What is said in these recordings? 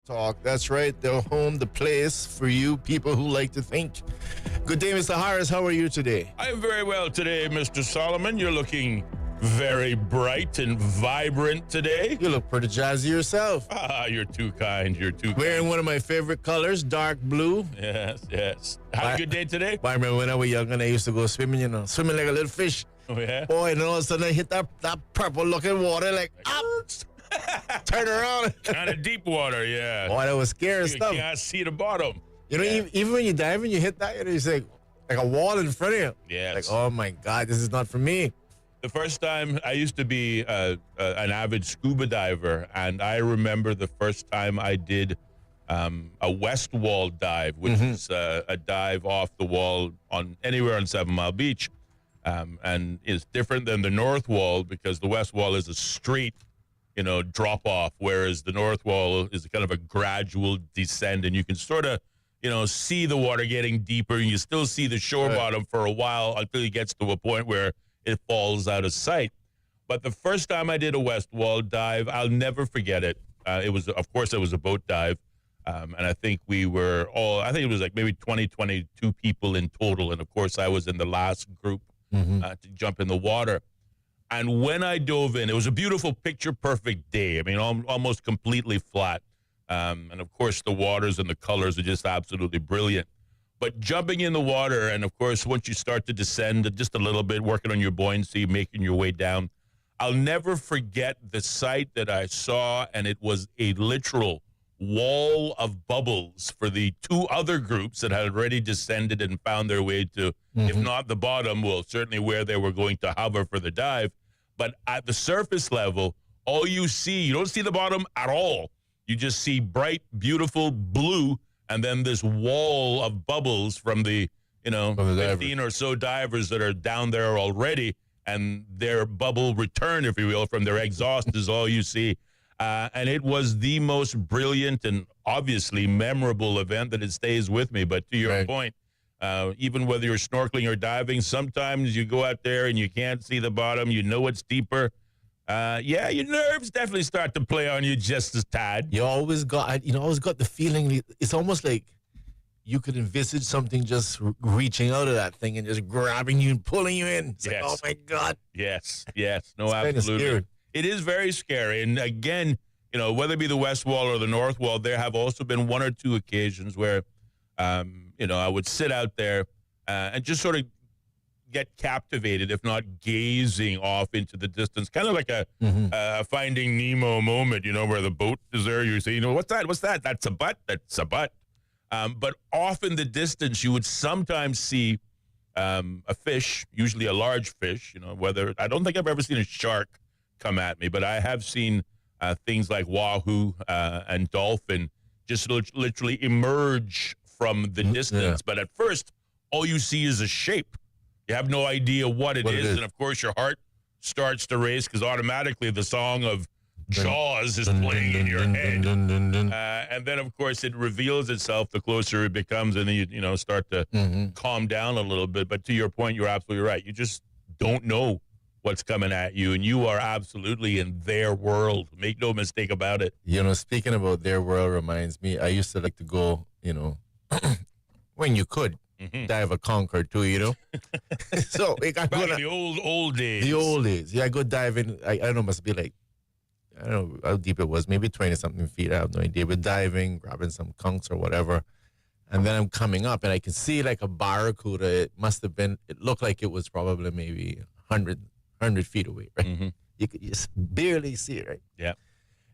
Talk. That's right, the home, the place for you people who like to think. Good day, Mr. Harris. How are you today? I am very well today, Mr. Solomon. You're looking very bright and vibrant today. You look pretty jazzy yourself. You're too kind. You're too Wearing kind. one of my favorite colors, dark blue. Yes. Have a good day today? I remember when I was young and I used to go swimming, swimming like a little fish. Oh, yeah? Boy, and all of a sudden I hit that purple looking water like, turn around. Kind of deep water, yeah. Boy, that was scary You stuff. can't see the bottom. Even when you dive and you hit that, it's like a wall in front of you. Yes. Like, oh my God, this is not for me. The first time I used to be an avid scuba diver, and I remember the first time I did a west wall dive, which is a dive off the wall on anywhere on 7 Mile Beach, and is different than the north wall because the west wall is a straight, drop off, whereas the north wall is kind of a gradual descent, and you can sort of, see the water getting deeper, and you still see the shore bottom for a while until it gets to a point where it falls out of sight. But the first time I did a west wall dive, I'll never forget it. It was a boat dive. And I think it was like maybe 22 people in total. And of course I was in the last group to jump in the water. And when I dove in, it was a beautiful picture perfect day. I mean, almost completely flat. And of course the waters and the colors are just absolutely brilliant. But jumping in the water, and of course, once you start to descend just a little bit, working on your buoyancy, making your way down, I'll never forget the sight that I saw, and it was a literal wall of bubbles for the two other groups that had already descended and found their way to, if not the bottom, well, certainly where they were going to hover for the dive. But at the surface level, all you don't see the bottom at all. You just see bright, beautiful blue, and then this wall of bubbles from the, 15 or so divers that are down there already, and their bubble return, if you will, from their exhaust is all you see. And it was the most brilliant and obviously memorable event that it stays with me. But to your point, even whether you're snorkeling or diving, sometimes you go out there and you can't see the bottom, it's deeper. Your nerves definitely start to play on you just as tad. You always got the feeling, it's almost like you could envisage something just reaching out of that thing and just grabbing you and pulling you in. It's like, oh my God. Yes. No, absolutely. It is very scary. And again, whether it be the west wall or the north wall, there have also been one or two occasions where, I would sit out there and just sort of get captivated, if not gazing off into the distance, kind of like a Finding Nemo moment, where the boat is there. You say, what's that? That's a butt. But off in the distance, you would sometimes see a fish, usually a large fish. I don't think I've ever seen a shark come at me, but I have seen things like wahoo and dolphin just literally emerge from the distance. Yeah. But at first, all you see is a shape. You have no idea what it is. And, of course, your heart starts to race because automatically the song of Jaws is playing in your head. And then, of course, it reveals itself the closer it becomes, and then you start to calm down a little bit. But to your point, you're absolutely right. You just don't know what's coming at you, and you are absolutely in their world. Make no mistake about it. Speaking about their world reminds me, I used to like to go, when you could. Dive a Concord too, So back in the old days. The old days. Yeah, I go diving. I don't know, must be like, I don't know how deep it was, maybe 20-something feet. I have no idea. But diving, grabbing some conchs or whatever. And then I'm coming up and I can see like a barracuda. It looked like it was probably maybe 100 feet away, right? You could just barely see it, right? Yeah.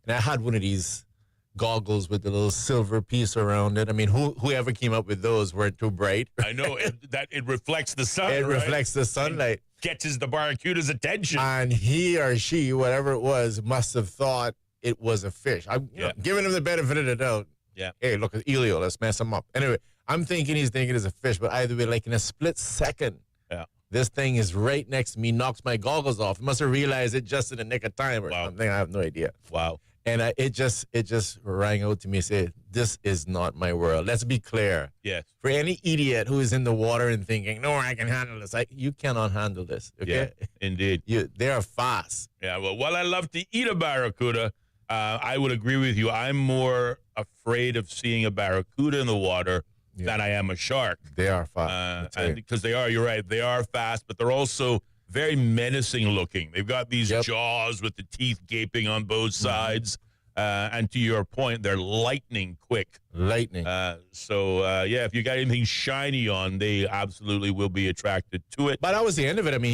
And I had one of these goggles with the little silver piece around it. I mean, whoever came up with those weren't too bright. I know it reflects the sun. It reflects the sunlight. Catches the barracuda's attention. And he or she, whatever it was, must have thought it was a fish. I'm giving him the benefit of the doubt. Yeah. Hey, look at Ellio. Let's mess him up. Anyway, I'm thinking he's thinking it's a fish, but either way, like in a split second, this thing is right next to me, knocks my goggles off. Must have realized it just in the nick of time or something. I have no idea. Wow. And it just rang out to me, said, this is not my world. Let's be clear. Yes. For any idiot who is in the water and thinking, no, I can handle this. You cannot handle this. Okay? Yeah, indeed. They are fast. Yeah, well, while I love to eat a barracuda, I would agree with you. I'm more afraid of seeing a barracuda in the water than I am a shark. They are fast. And because you're right, they are fast, but they're also very menacing looking. They've got these jaws with the teeth gaping on both sides. And to your point, they're lightning quick. Lightning. If you got anything shiny on, they absolutely will be attracted to it. But that was the end of it. I mean,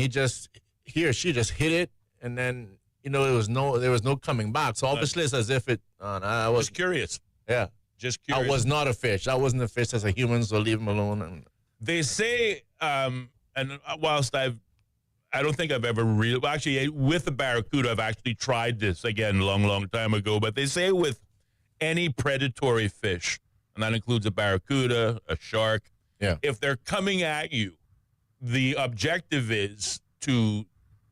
he or she just hit it, and then, there was no coming back. So obviously it's as if it, I was just curious. Yeah. Just curious. I was not a fish. I wasn't a fish as a human, so leave him alone. And they say, and whilst I don't think I've ever really, actually, with the barracuda, I've actually tried this again long time ago. But they say with any predatory fish, and that includes a barracuda, a shark, if they're coming at you, the objective is to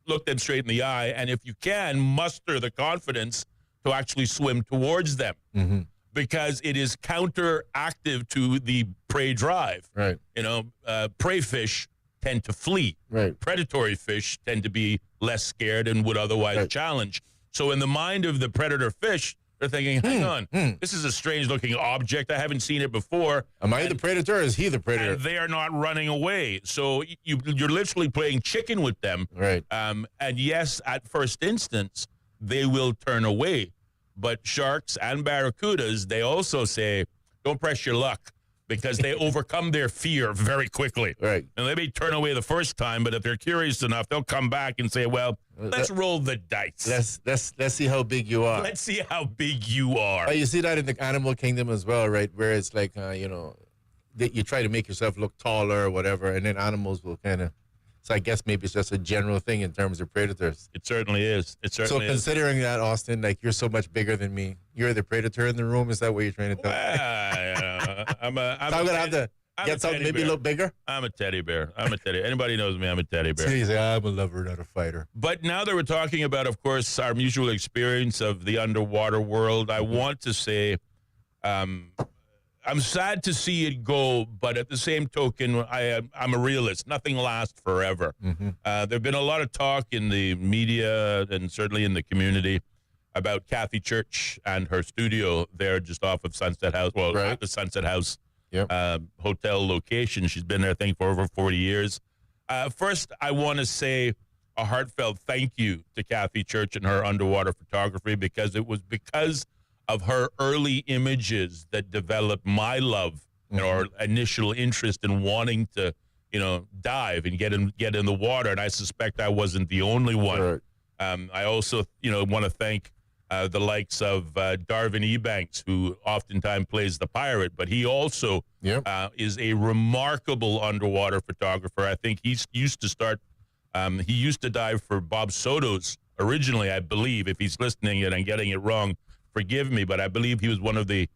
look them straight in the eye, and if you can, muster the confidence to actually swim towards them. Mm-hmm. Because it is counteractive to the prey drive. Right. Prey fish tend to flee. Right. Predatory fish tend to be less scared and would otherwise challenge. So in the mind of the predator fish, they're thinking, hang on, this is a strange-looking object. I haven't seen it before. Am I the predator or is he the predator? And they are not running away. So you're literally playing chicken with them. Right. And yes, at first instance, they will turn away. But sharks and barracudas, they also say, don't press your luck, because they overcome their fear very quickly. Right. And they may turn away the first time, but if they're curious enough, they'll come back and say, well, let's roll the dice. Let's see how big you are. Let's see how big you are. You see that in the animal kingdom as well, right? Where it's like, that you try to make yourself look taller or whatever, and then animals will kind of. So I guess maybe it's just a general thing in terms of predators. It certainly is. So considering that, Austin, like, you're so much bigger than me, you're the predator in the room. Is that what you're trying to tell me? I'm gonna have to get something maybe a little bigger. I'm a teddy bear. Anybody knows me, I'm a teddy bear. He's like, I'm a lover, not a fighter. But now that we're talking about, of course, our mutual experience of the underwater world, I want to say, I'm sad to see it go, but at the same token, I'm a realist. Nothing lasts forever. Mm-hmm. There have been a lot of talk in the media and certainly in the community about Kathy Church and her studio there just off of Sunset House, at the Sunset House hotel location. She's been there, I think, for over 40 years. First, I want to say a heartfelt thank you to Kathy Church and her underwater photography, because it was because of her early images that developed my love or initial interest in wanting to, dive and get in the water. And I suspect I wasn't the only one. Right. I also, want to thank the likes of Darvin Ebanks, who oftentimes plays the pirate, but he also is a remarkable underwater photographer. I think he used to dive for Bob Soto's originally, I believe. If he's listening and I'm getting it wrong, forgive me, but I believe he was one of the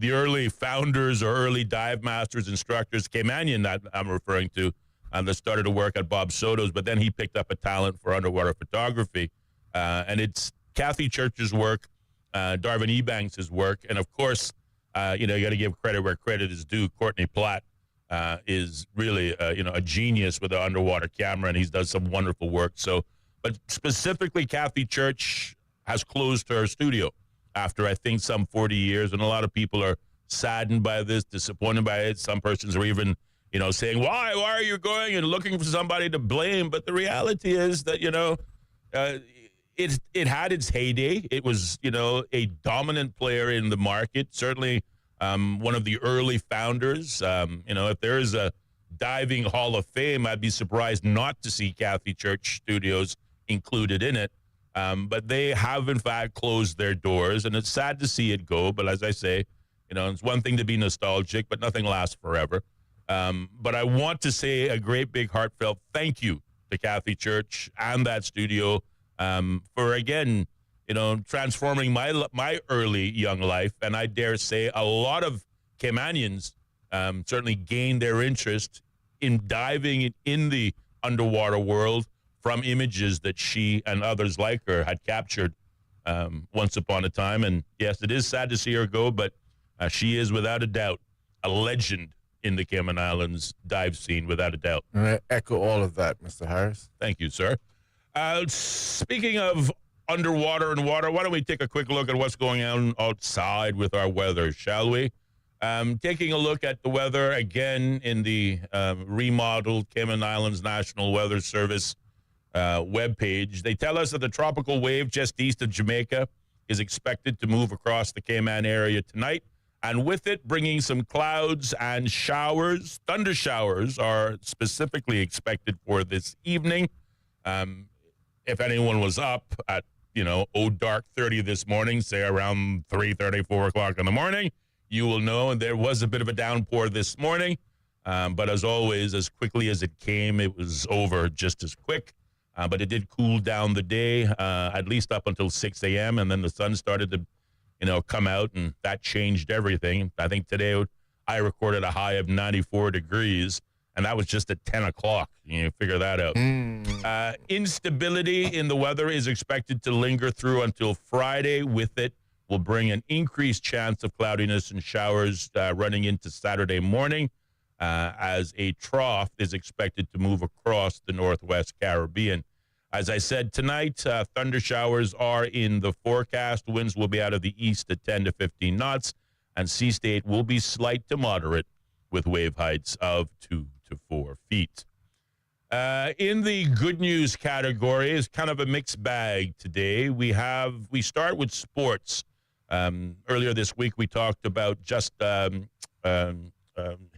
early founders or early dive masters, instructors, Caymanian that I'm referring to, that started to work at Bob Soto's, but then he picked up a talent for underwater photography. And it's Kathy Church's work, Darvin Ebanks' work, and of course, you got to give credit where credit is due. Courtney Platt is really, a genius with an underwater camera, and he's done some wonderful work. So, but specifically, Kathy Church has closed her studio after, I think, some 40 years. And a lot of people are saddened by this, disappointed by it. Some persons are even, saying, why are you going and looking for somebody to blame? But the reality is that, it had its heyday. It was, a dominant player in the market, certainly one of the early founders. If there is a diving hall of fame, I'd be surprised not to see Kathy Church Studios included in it. But they have, in fact, closed their doors, and it's sad to see it go. But as I say, it's one thing to be nostalgic, but nothing lasts forever. But I want to say a great big heartfelt thank you to Kathy Church and that studio for, again, transforming my early young life. And I dare say a lot of Caymanians certainly gained their interest in diving in the underwater world from images that she and others like her had captured once upon a time. And yes, it is sad to see her go, but she is without a doubt a legend in the Cayman Islands dive scene, without a doubt. And I echo all of that, Mr. Harris. Thank you, sir. Speaking of underwater and water, why don't we take a quick look at what's going on outside with our weather, shall we? Taking a look at the weather again in the remodeled Cayman Islands National Weather Service webpage. They tell us that the tropical wave just east of Jamaica is expected to move across the Cayman area tonight, and with it bringing some clouds and showers. Thunder showers are specifically expected for this evening. If anyone was up at, dark 30 this morning, say around 3:30, 4 o'clock in the morning, you will know there was a bit of a downpour this morning. But as always, as quickly as it came, it was over just as quick. But it did cool down the day, at least up until 6 a.m., and then the sun started to, come out, and that changed everything. I think today I recorded a high of 94 degrees, and that was just at 10 o'clock. You figure that out. Instability in the weather is expected to linger through until Friday. With it will bring an increased chance of cloudiness and showers running into Saturday morning, as a trough is expected to move across the Northwest Caribbean. As I said, tonight, thunder showers are in the forecast. Winds will be out of the east at 10 to 15 knots, and sea state will be slight to moderate with wave heights of 2 to 4 feet. In the good news category is kind of a mixed bag today. We start with sports. Earlier this week, we talked about Justin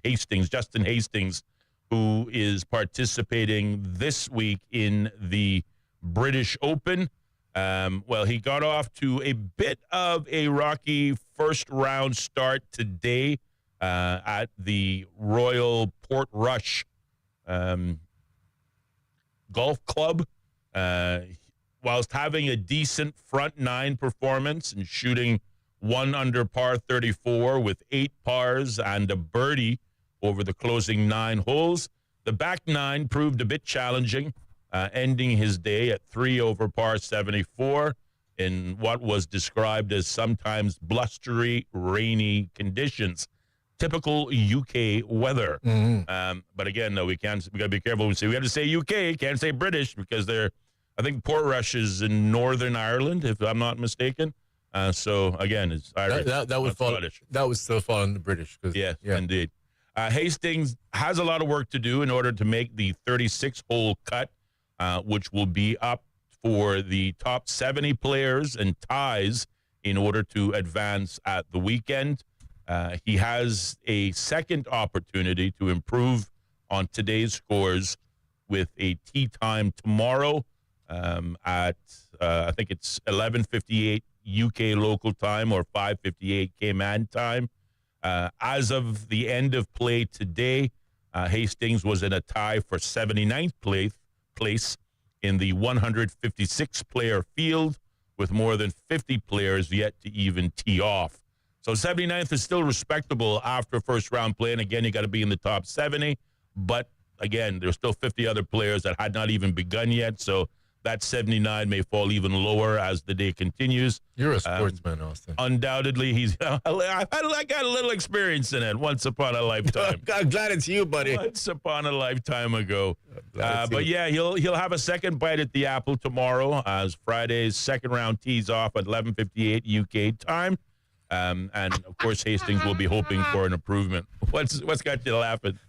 Hastings, who is participating this week in the British Open. He got off to a bit of a rocky first-round start today at the Royal Portrush Golf Club. Whilst having a decent front nine performance and shooting 1 under par 34 with 8 pars and a birdie over the closing 9 holes, the back 9 proved a bit challenging, ending his day at 3 over par 74 in what was described as sometimes blustery, rainy conditions. Typical UK weather. But again, no, we got to be careful. We have to say UK, can't say British, because I think Portrush is in Northern Ireland, if I'm not mistaken. So again, it's Irish. That would fall. Scottish. That would still fall in the British. Yes, indeed. Hastings has a lot of work to do in order to make the 36-hole cut, which will be up for the top 70 players and ties in order to advance at the weekend. He has a second opportunity to improve on today's scores with a tee time tomorrow at I think it's 11:58 UK local time or 5:58 Cayman time. As of the end of play today, Hastings was in a tie for 79th place in the 156-player field, with more than 50 players yet to even tee off. So 79th is still respectable after first-round play, and again, you got to be in the top 70. But again, there's still 50 other players that had not even begun yet, so that 79 may fall even lower as the day continues. You're a sportsman, Austin. Undoubtedly, I got a little experience in it once upon a lifetime. I'm glad it's you, buddy. Once upon a lifetime ago. But yeah, he'll have a second bite at the apple tomorrow as Friday's second round tees off at 11:58 UK time. And of course, Hastings will be hoping for an improvement. What's got you laughing?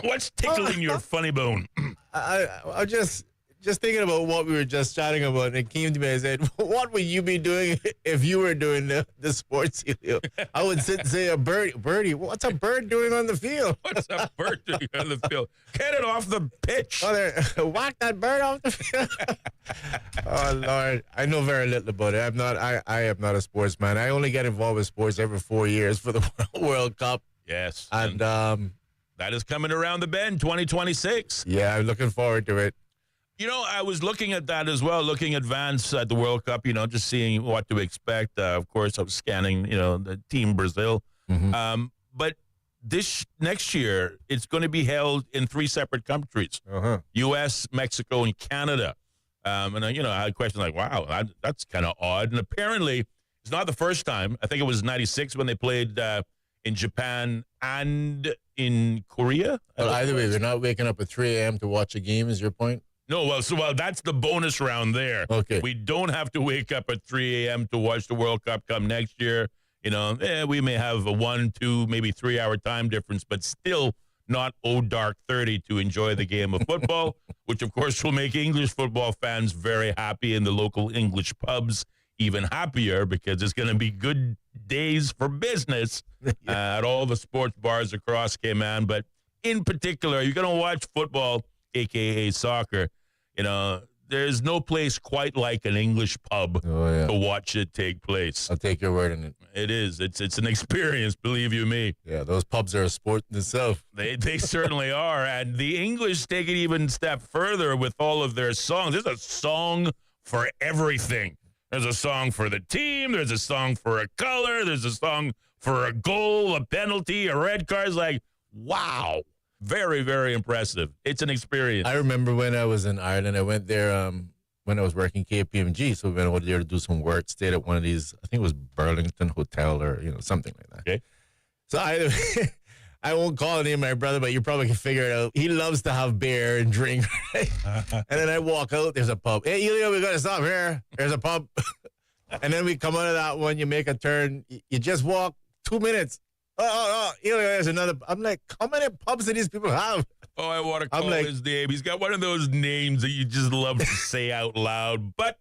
What's tickling your funny bone? I'm just thinking about what we were just chatting about, and it came to me. I said, what would you be doing if you were doing the sports, Ellio? I would sit and say, birdie, what's a bird doing on the field? What's a bird doing on the field? Get it off the pitch. Whack that bird off the field. Oh, Lord. I know very little about it. I am not a sportsman. I only get involved with sports every 4 years for the World Cup. Yes. And that is coming around the bend, 2026. Yeah, I'm looking forward to it. I was looking at that as well, looking advance at the World Cup, just seeing what to expect. Of course, I was scanning, the Team Brazil. Mm-hmm. But this next year, it's going to be held in 3 separate countries, U.S., Mexico, and Canada. And I had questions like, wow, that's kind of odd. And apparently, it's not the first time. I think it was 96 when they played in Japan and in Korea. Well, either way, they're not waking up at 3 a.m. to watch a game, is your point? No, well, that's the bonus round there. Okay. We don't have to wake up at 3 a.m. to watch the World Cup come next year. We may have a 1, 2, maybe 3 hour time difference, but still not dark 30 to enjoy the game of football, which of course will make English football fans very happy and the local English pubs even happier because it's going to be good days for business at all the sports bars across Cayman. But in particular, you're going to watch football, a.k.a. soccer. There's no place quite like an English pub to watch it take place. I'll take your word on it. It is. It's an experience, believe you me. Yeah, those pubs are a sport in itself. They certainly are. And the English take it even a step further with all of their songs. There's a song for everything. There's a song for the team. There's a song for a color. There's a song for a goal, a penalty, a red card. It's like, wow. Very, very impressive. It's an experience. I remember when I was in Ireland, I went there when I was working KPMG. So we went over there to do some work, stayed at one of these, I think it was Burlington Hotel or, something like that. Okay. So I won't call him my brother, but you probably can figure it out. He loves to have beer and drink. Right? And then I walk out, there's a pub. Hey, Ellio, we got to stop here. There's a pub. And then we come out of that one, you make a turn. You just walk 2 minutes. Oh, there's another. I'm like, how many pubs do these people have? Oh, I want to call his name. He's got one of those names that you just love to say out loud. But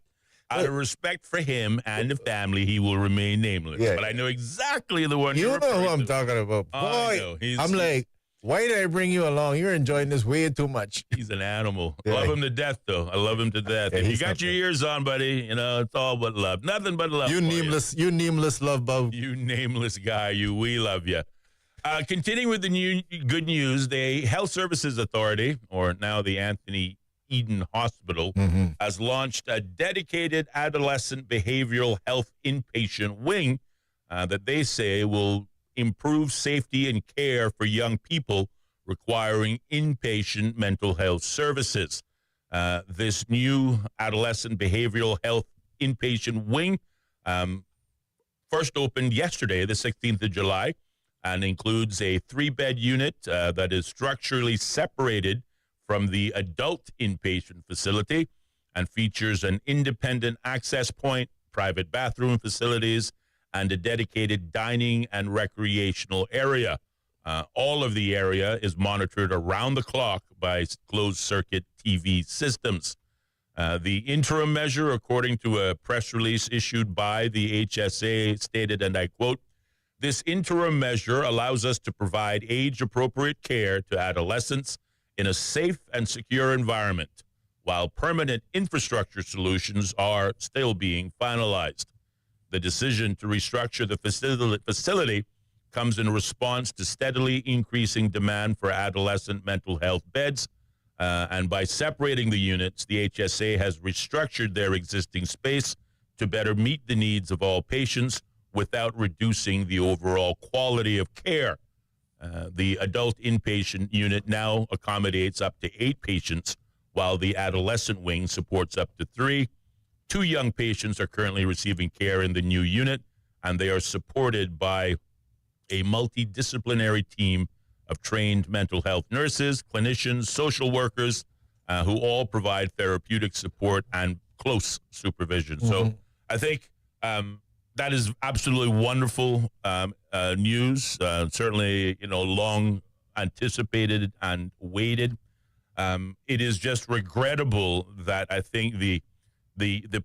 out of respect for him and the family, he will remain nameless. Yeah. But I know exactly the one you know who I'm talking about. Boy, I'm like, why did I bring you along? You're enjoying this way too much. He's an animal. Yeah. Love him to death, though. I love him to death. Yeah, you got your ears on, buddy. It's all but love. Nothing but love. You nameless love, bub. You nameless guy. We love you. Continuing with the good news, the Health Services Authority, or now the Anthony Eden Hospital, has launched a dedicated adolescent behavioral health inpatient wing that they say will improve safety and care for young people requiring inpatient mental health services. This new adolescent behavioral health inpatient wing first opened yesterday, the 16th of July, and includes a 3-bed unit that is structurally separated from the adult inpatient facility and features an independent access point, private bathroom facilities, and a dedicated dining and recreational area. All of the area is monitored around the clock by closed-circuit TV systems. The interim measure, according to a press release issued by the HSA, stated, and I quote, "This interim measure allows us to provide age-appropriate care to adolescents in a safe and secure environment, while permanent infrastructure solutions are still being finalized. The decision to restructure the facility comes in response to steadily increasing demand for adolescent mental health beds, and by separating the units, the HSA has restructured their existing space to better meet the needs of all patients without reducing the overall quality of care. The adult inpatient unit now accommodates up to 8 patients, while the adolescent wing supports up to 3. 2 young patients are currently receiving care in the new unit, and they are supported by a multidisciplinary team of trained mental health nurses, clinicians, social workers, who all provide therapeutic support and close supervision. So I think that is absolutely wonderful news. Certainly, long anticipated and waited. It is just regrettable that I think the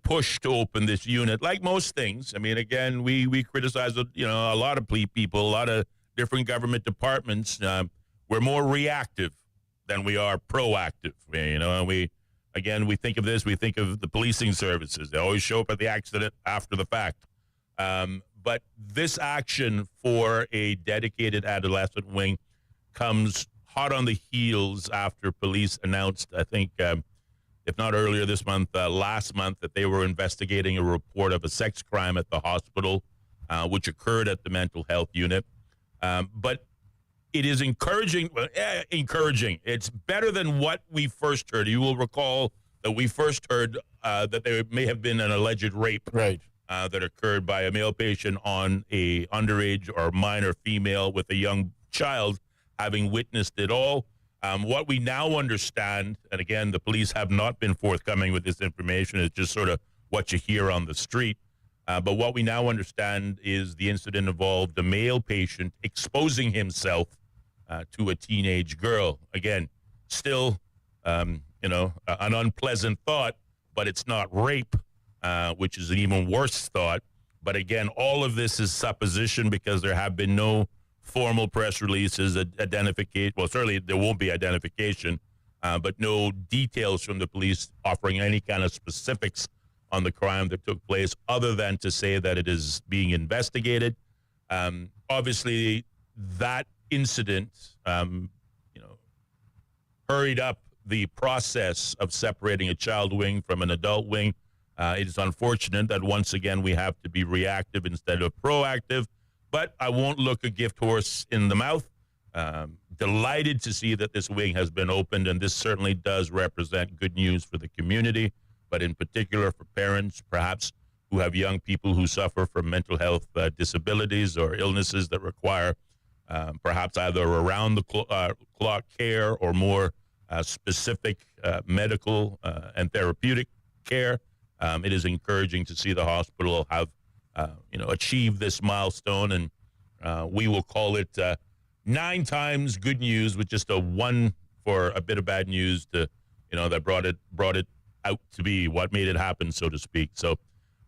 push to open this unit, like most things, I mean, again, we criticize, a lot of people, a lot of different government departments. We're more reactive than we are proactive, and we think of this, we think of the policing services. They always show up at the accident after the fact. But this action for a dedicated adolescent wing comes hot on the heels after police announced, I think, if not earlier this month, last month, that they were investigating a report of a sex crime at the hospital, which occurred at the mental health unit. But it is encouraging. It's better than what we first heard. You will recall that we first heard that there may have been an alleged rape that occurred by a male patient on a underage or minor female with a young child, having witnessed it all. What we now understand, and again, the police have not been forthcoming with this information, it's just sort of what you hear on the street. But what we now understand is the incident involved a male patient exposing himself to a teenage girl. Again, still, an unpleasant thought, but it's not rape, which is an even worse thought. But again, all of this is supposition because there have been no formal press releases, identification. Well, certainly there won't be identification, but no details from the police offering any kind of specifics on the crime that took place, other than to say that it is being investigated. Obviously, that incident, hurried up the process of separating a child wing from an adult wing. It is unfortunate that once again we have to be reactive instead of proactive. But I won't look a gift horse in the mouth. Delighted to see that this wing has been opened, and this certainly does represent good news for the community, but in particular for parents, perhaps, who have young people who suffer from mental health disabilities or illnesses that require perhaps either around-the-clock care or more specific medical and therapeutic care. It is encouraging to see the hospital have achieve this milestone, and we will call it 9 times good news with just a 1 for a bit of bad news that brought it out to be what made it happen, so to speak. So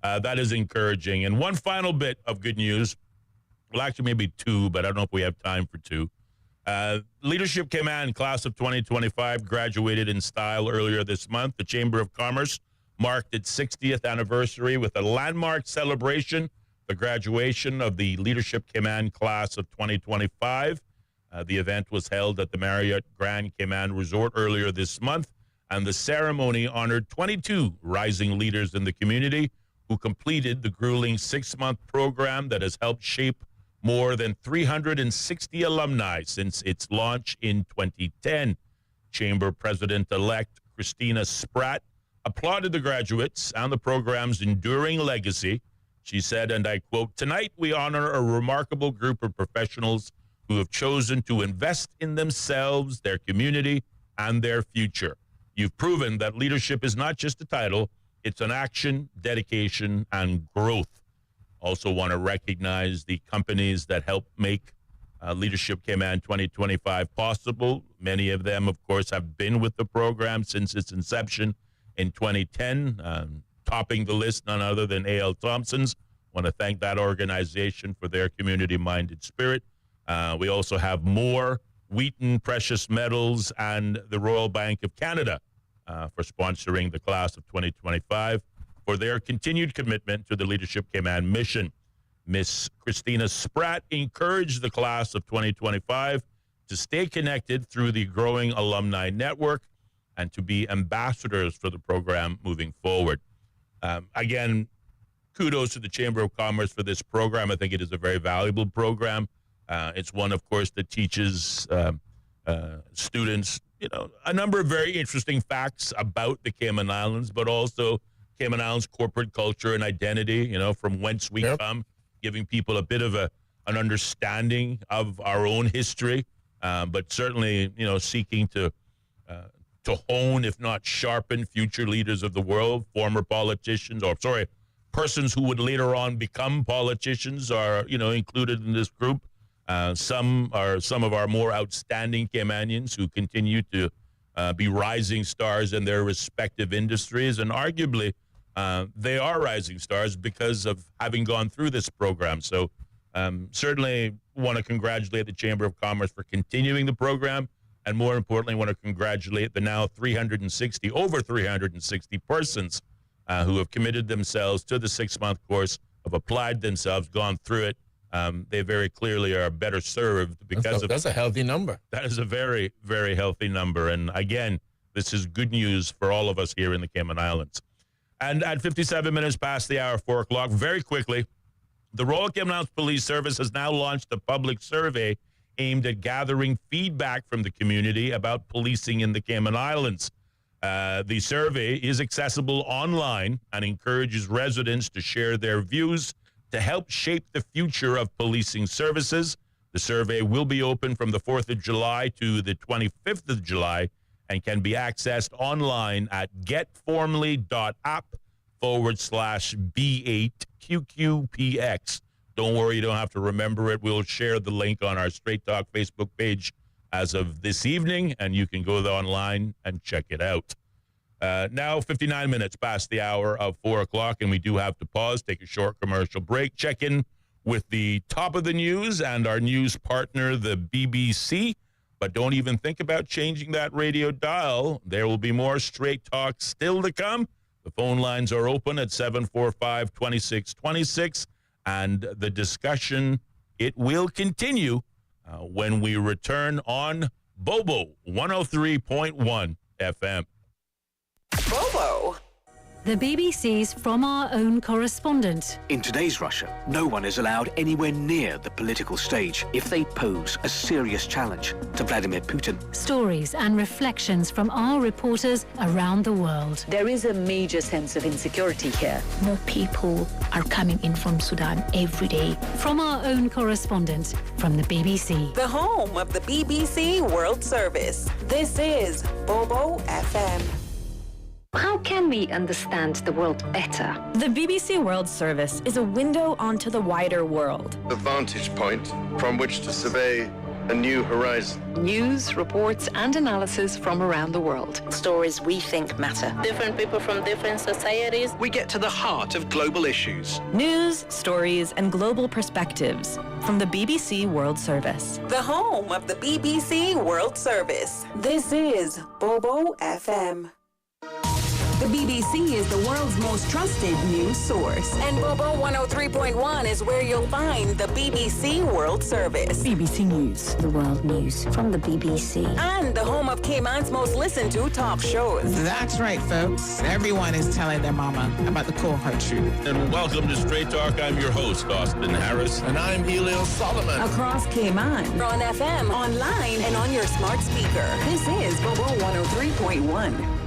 that is encouraging. And one final bit of good news, well, actually maybe 2, but I don't know if we have time for 2. Leadership Command class of 2025 graduated in style earlier this month. The Chamber of Commerce marked its 60th anniversary with a landmark celebration, the graduation of the Leadership Command class of 2025. The event was held at the Marriott Grand Cayman Resort earlier this month, and the ceremony honored 22 rising leaders in the community who completed the grueling 6-month program that has helped shape more than 360 alumni since its launch in 2010. Chamber President-elect Christina Spratt applauded the graduates and the program's enduring legacy. She said, and I quote, "Tonight we honor a remarkable group of professionals who have chosen to invest in themselves, their community, and their future. You've proven that leadership is not just a title, it's an action, dedication, and growth." Also want to recognize the companies that help make Leadership Cayman 2025 possible. Many of them, of course, have been with the program since its inception in 2010. Topping the list, none other than A.L. Thompson's. Want to thank that organization for their community-minded spirit. We also have more Wheaton Precious Metals and the Royal Bank of Canada for sponsoring the class of 2025 for their continued commitment to the Leadership Cayman mission. Miss Christina Spratt encouraged the class of 2025 to stay connected through the growing alumni network and to be ambassadors for the program moving forward. Again, kudos to the Chamber of Commerce for this program. I think it is a very valuable program. It's one, of course, that teaches students, a number of very interesting facts about the Cayman Islands, but also Cayman Islands corporate culture and identity, from whence we come, giving people a bit of an understanding of our own history, but certainly, seeking to hone, if not sharpen, future leaders of the world, former politicians, persons who would later on become politicians are, included in this group. Some are some of our more outstanding Caymanians who continue to be rising stars in their respective industries, and arguably they are rising stars because of having gone through this program. So certainly want to congratulate the Chamber of Commerce for continuing the program, and more importantly, want to congratulate the now over 360 persons who have committed themselves to the 6-month course, have applied themselves, gone through it. They very clearly are better served because that's a healthy number. That is a very, very healthy number. And again, this is good news for all of us here in the Cayman Islands. And at 57 minutes past the hour, 4 o'clock, very quickly, the Royal Cayman Islands Police Service has now launched a public survey aimed at gathering feedback from the community about policing in the Cayman Islands. The survey is accessible online and encourages residents to share their views to help shape the future of policing services. The survey will be open from the 4th of July to the 25th of July and can be accessed online at getformally.app/B8QQPX. Don't worry, you don't have to remember it. We'll share the link on our Straight Talk Facebook page as of this evening, and you can go online and check it out. Now, 59 minutes past the hour of 4 o'clock, and we do have to pause, take a short commercial break, check in with the top of the news and our news partner, the BBC. But don't even think about changing that radio dial. There will be more Straight Talk still to come. The phone lines are open at 745-2626, and the discussion, it will continue when we return on Bobo 103.1 FM. Bobo. The BBC's From Our Own correspondent. In today's Russia, no one is allowed anywhere near the political stage if they pose a serious challenge to Vladimir Putin. Stories and reflections from our reporters around the world. There is a major sense of insecurity here. More people are coming in from Sudan every day. From Our Own correspondent from the BBC. The home of the BBC World Service. This is Bobo FM. How can we understand the world better? The BBC World Service is a window onto the wider world. The vantage point from which to survey a new horizon. News, reports, and analysis from around the world. Stories we think matter. Different people from different societies. We get to the heart of global issues. News, stories, and global perspectives from the BBC World Service. The home of the BBC World Service. This is Bobo FM. The BBC is the world's most trusted news source. And Bobo 103.1 is where you'll find the BBC World Service. BBC News. The world news from the BBC. And the home of Cayman's most listened to top shows. That's right, folks. Everyone is telling their mama about the cold hard truth. And welcome to Straight Talk. I'm your host, Austin Harris. And I'm Ellio Solomon. Across Cayman, on FM, online, and on your smart speaker. This is Bobo 103.1.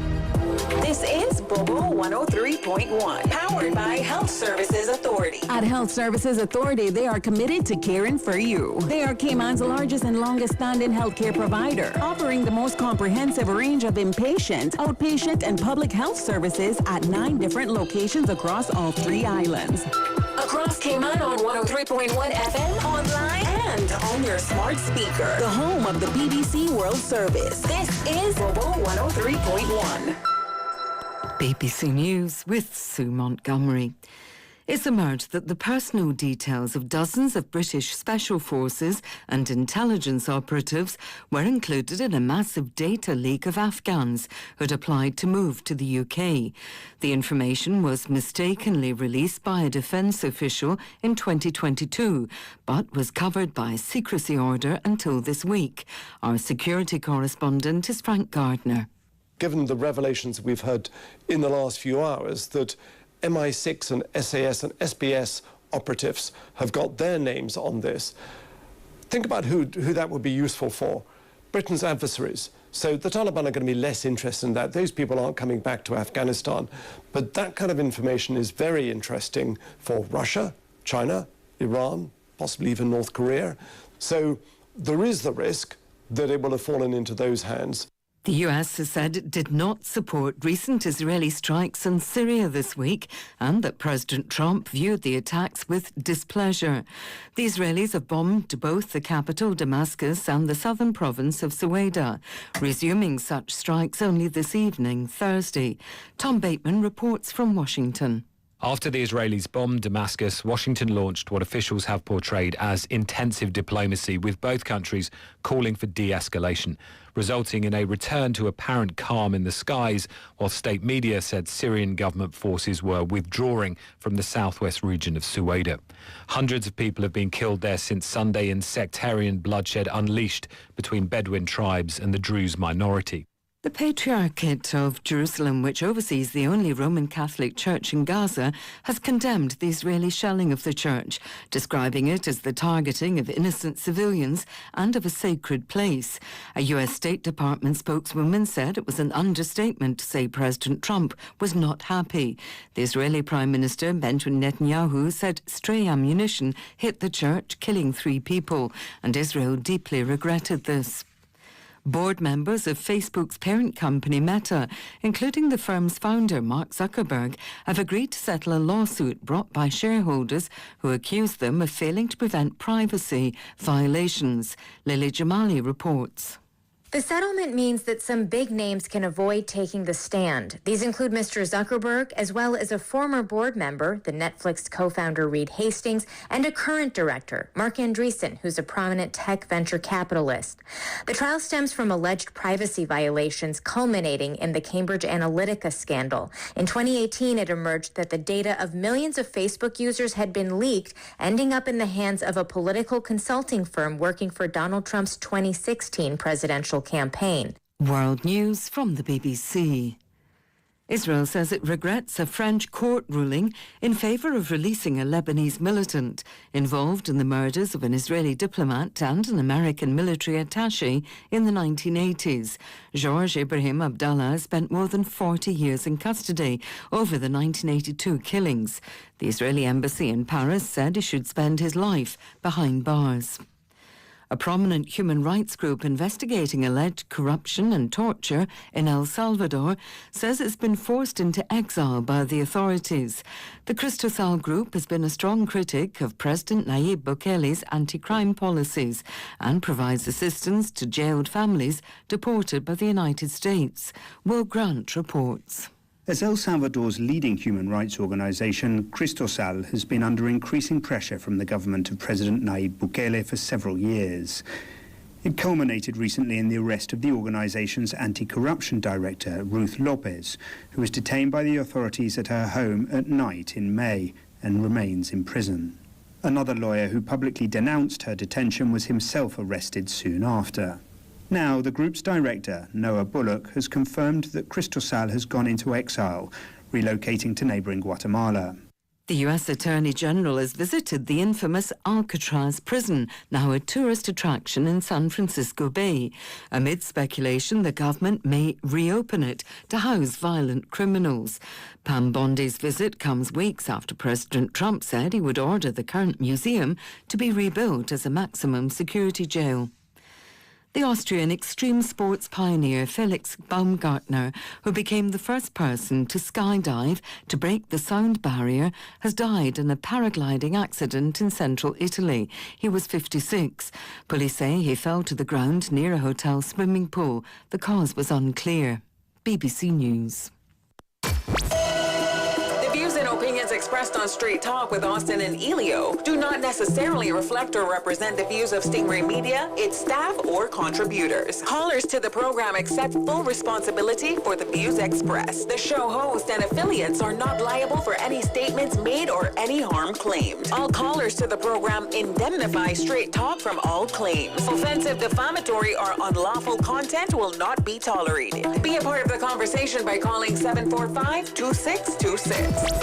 This is Bobo 103.1, powered by Health Services Authority. At Health Services Authority, they are committed to caring for you. They are Cayman's largest and longest-standing healthcare provider, offering the most comprehensive range of inpatient, outpatient, and public health services at 9 different locations across all 3 islands. Across Cayman on 103.1 FM, online, and on your smart speaker. The home of the BBC World Service. This is Bobo 103.1. BBC News with Sue Montgomery. It's emerged that the personal details of dozens of British special forces and intelligence operatives were included in a massive data leak of Afghans who'd applied to move to the UK. The information was mistakenly released by a defence official in 2022, but was covered by a secrecy order until this week. Our security correspondent is Frank Gardner. Given the revelations we've had in the last few hours that MI6 and SAS and SBS operatives have got their names on this, think about who that would be useful for. Britain's adversaries. So the Taliban are going to be less interested in that. Those people aren't coming back to Afghanistan. But that kind of information is very interesting for Russia, China, Iran, possibly even North Korea. So there is the risk that it will have fallen into those hands. The US has said it did not support recent Israeli strikes on Syria this week and that President Trump viewed the attacks with displeasure. The Israelis have bombed both the capital, Damascus, and the southern province of Suwaida, resuming such strikes only this evening, Thursday. Tom Bateman reports from Washington. After the Israelis bombed Damascus, Washington launched what officials have portrayed as intensive diplomacy, with both countries calling for de-escalation, resulting in a return to apparent calm in the skies, while state media said Syrian government forces were withdrawing from the southwest region of Suwaida. Hundreds of people have been killed there since Sunday in sectarian bloodshed unleashed between Bedouin tribes and the Druze minority. The Patriarchate of Jerusalem, which oversees the only Roman Catholic church in Gaza, has condemned the Israeli shelling of the church, describing it as the targeting of innocent civilians and of a sacred place. A U.S. State Department spokeswoman said it was an understatement to say President Trump was not happy. The Israeli Prime Minister Benjamin Netanyahu said stray ammunition hit the church, killing 3 people, and Israel deeply regretted this. Board members of Facebook's parent company Meta, including the firm's founder Mark Zuckerberg, have agreed to settle a lawsuit brought by shareholders who accuse them of failing to prevent privacy violations. Lily Jamali reports. The settlement means that some big names can avoid taking the stand. These include Mr. Zuckerberg, as well as a former board member, the Netflix co-founder Reed Hastings, and a current director, Mark Andreessen, who's a prominent tech venture capitalist. The trial stems from alleged privacy violations culminating in the Cambridge Analytica scandal. In 2018, it emerged that the data of millions of Facebook users had been leaked, ending up in the hands of a political consulting firm working for Donald Trump's 2016 presidential campaign. World News from the BBC. Israel says it regrets a French court ruling in favour of releasing a Lebanese militant involved in the murders of an Israeli diplomat and an American military attaché in the 1980s. Georges Ibrahim Abdallah spent more than 40 years in custody over the 1982 killings. The Israeli embassy in Paris said he should spend his life behind bars. A prominent human rights group investigating alleged corruption and torture in El Salvador says it's been forced into exile by the authorities. The Cristosal group has been a strong critic of President Nayib Bukele's anti-crime policies and provides assistance to jailed families deported by the United States. Will Grant reports. As El Salvador's leading human rights organization, Cristosal has been under increasing pressure from the government of President Nayib Bukele for several years. It culminated recently in the arrest of the organization's anti-corruption director, Ruth Lopez, who was detained by the authorities at her home at night in May and remains in prison. Another lawyer who publicly denounced her detention was himself arrested soon after. Now, the group's director, Noah Bullock, has confirmed that Cristosal has gone into exile, relocating to neighbouring Guatemala. The U.S. Attorney General has visited the infamous Alcatraz prison, now a tourist attraction in San Francisco Bay. Amid speculation, the government may reopen it to house violent criminals. Pam Bondi's visit comes weeks after President Trump said he would order the current museum to be rebuilt as a maximum security jail. The Austrian extreme sports pioneer Felix Baumgartner, who became the first person to skydive to break the sound barrier, has died in a paragliding accident in central Italy. He was 56. Police say he fell to the ground near a hotel swimming pool. The cause was unclear. BBC News. Opinions expressed on Straight Talk with Austin and Ellio do not necessarily reflect or represent the views of Stingray Media, its staff, or contributors. Callers to the program accept full responsibility for the views expressed. The show host and affiliates are not liable for any statements made or any harm claimed. All callers to the program indemnify Straight Talk from all claims. Offensive, defamatory, or unlawful content will not be tolerated. Be a part of the conversation by calling 745-2626.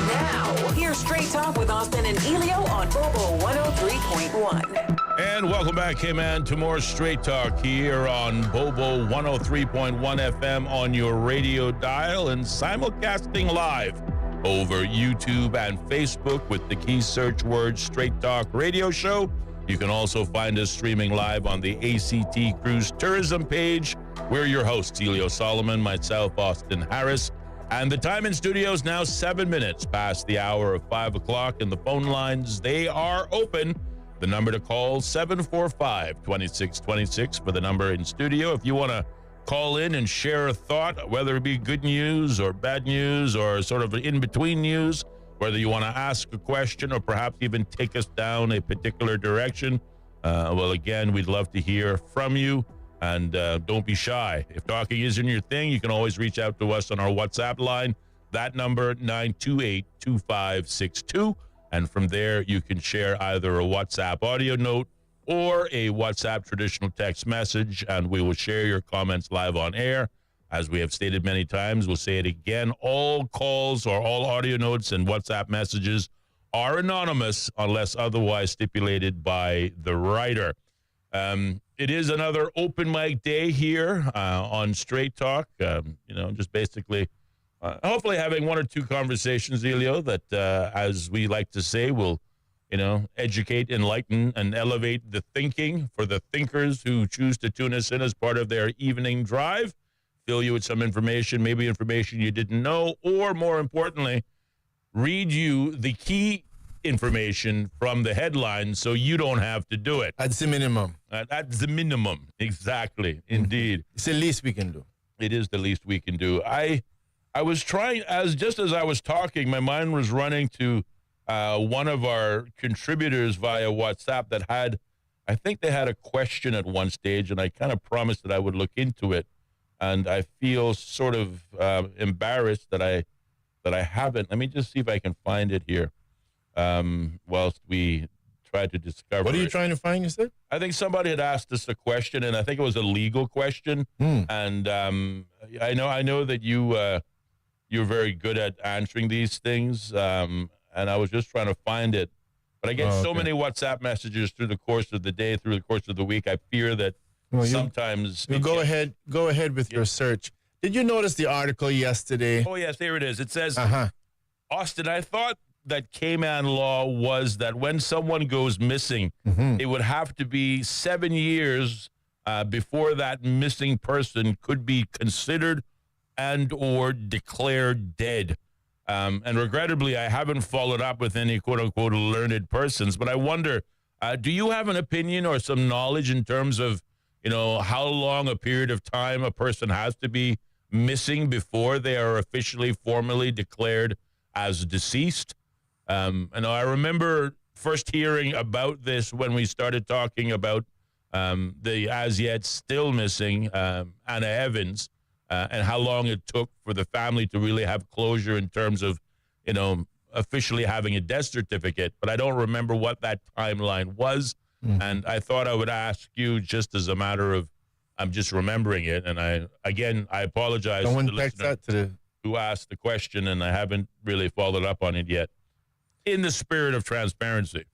Now, here's Straight Talk with Austin and Ellio on Bobo 103.1. And welcome back, K-Man, to more Straight Talk here on Bobo 103.1 FM on your radio dial and simulcasting live over YouTube and Facebook with the key search word Straight Talk Radio Show. You can also find us streaming live on the ACT Cruise Tourism page. We're your hosts, Ellio Solomon, myself, Austin Harris. And the time in studio is now 7 minutes past the hour of 5 o'clock, and the phone lines, they are open. The number to call, 745-2626 for the number in studio. If you want to call in and share a thought, whether it be good news or bad news or sort of in-between news, whether you want to ask a question or perhaps even take us down a particular direction, well, again, we'd love to hear from you. And don't be shy. If talking isn't your thing, you can always reach out to us on our WhatsApp line. That number, 928-2562. And from there, you can share either a WhatsApp audio note or a WhatsApp traditional text message, and we will share your comments live on air. As we have stated many times, we'll say it again. All calls or all audio notes and WhatsApp messages are anonymous unless otherwise stipulated by the writer. It is another open mic day here on Straight Talk. Just basically, hopefully having one or two conversations, Ellio, that, as we like to say, will, educate, enlighten, and elevate the thinking for the thinkers who choose to tune us in as part of their evening drive, fill you with some information, maybe information you didn't know, or more importantly, read you the key information from the headline so you don't have to do it. That's the minimum. That's the minimum. Exactly. Indeed. It's the least we can do. It is the least we can do. I was trying, just as I was talking, my mind was running to one of our contributors via WhatsApp that I think they had a question at one stage, and I kind of promised that I would look into it. And I feel sort of embarrassed that I haven't. Let me just see if I can find it here. Whilst we try to discover. What are you trying to find, you said? I think somebody had asked us a question, and I think it was a legal question. And I know that you're very good at answering these things, and I was just trying to find it. But I get so many WhatsApp messages through the course of the day, through the course of the week. I fear that sometimes... Go ahead with your search. Did you notice the article yesterday? Oh, yes, there it is. It says, Austin, I thought that Cayman law was that when someone goes missing, it would have to be 7 years before that missing person could be considered and or declared dead. And regrettably, I haven't followed up with any quote-unquote learned persons, but I wonder, do you have an opinion or some knowledge in terms of, how long a period of time a person has to be missing before they are officially, formally declared as deceased? And I remember first hearing about this when we started talking about the as yet still missing Anna Evans and how long it took for the family to really have closure in terms of, officially having a death certificate. But I don't remember what that timeline was. And I thought I would ask you just as a matter of, I'm just remembering it. And I apologize to the listener who asked the question, and I haven't really followed up on it yet. In the spirit of transparency.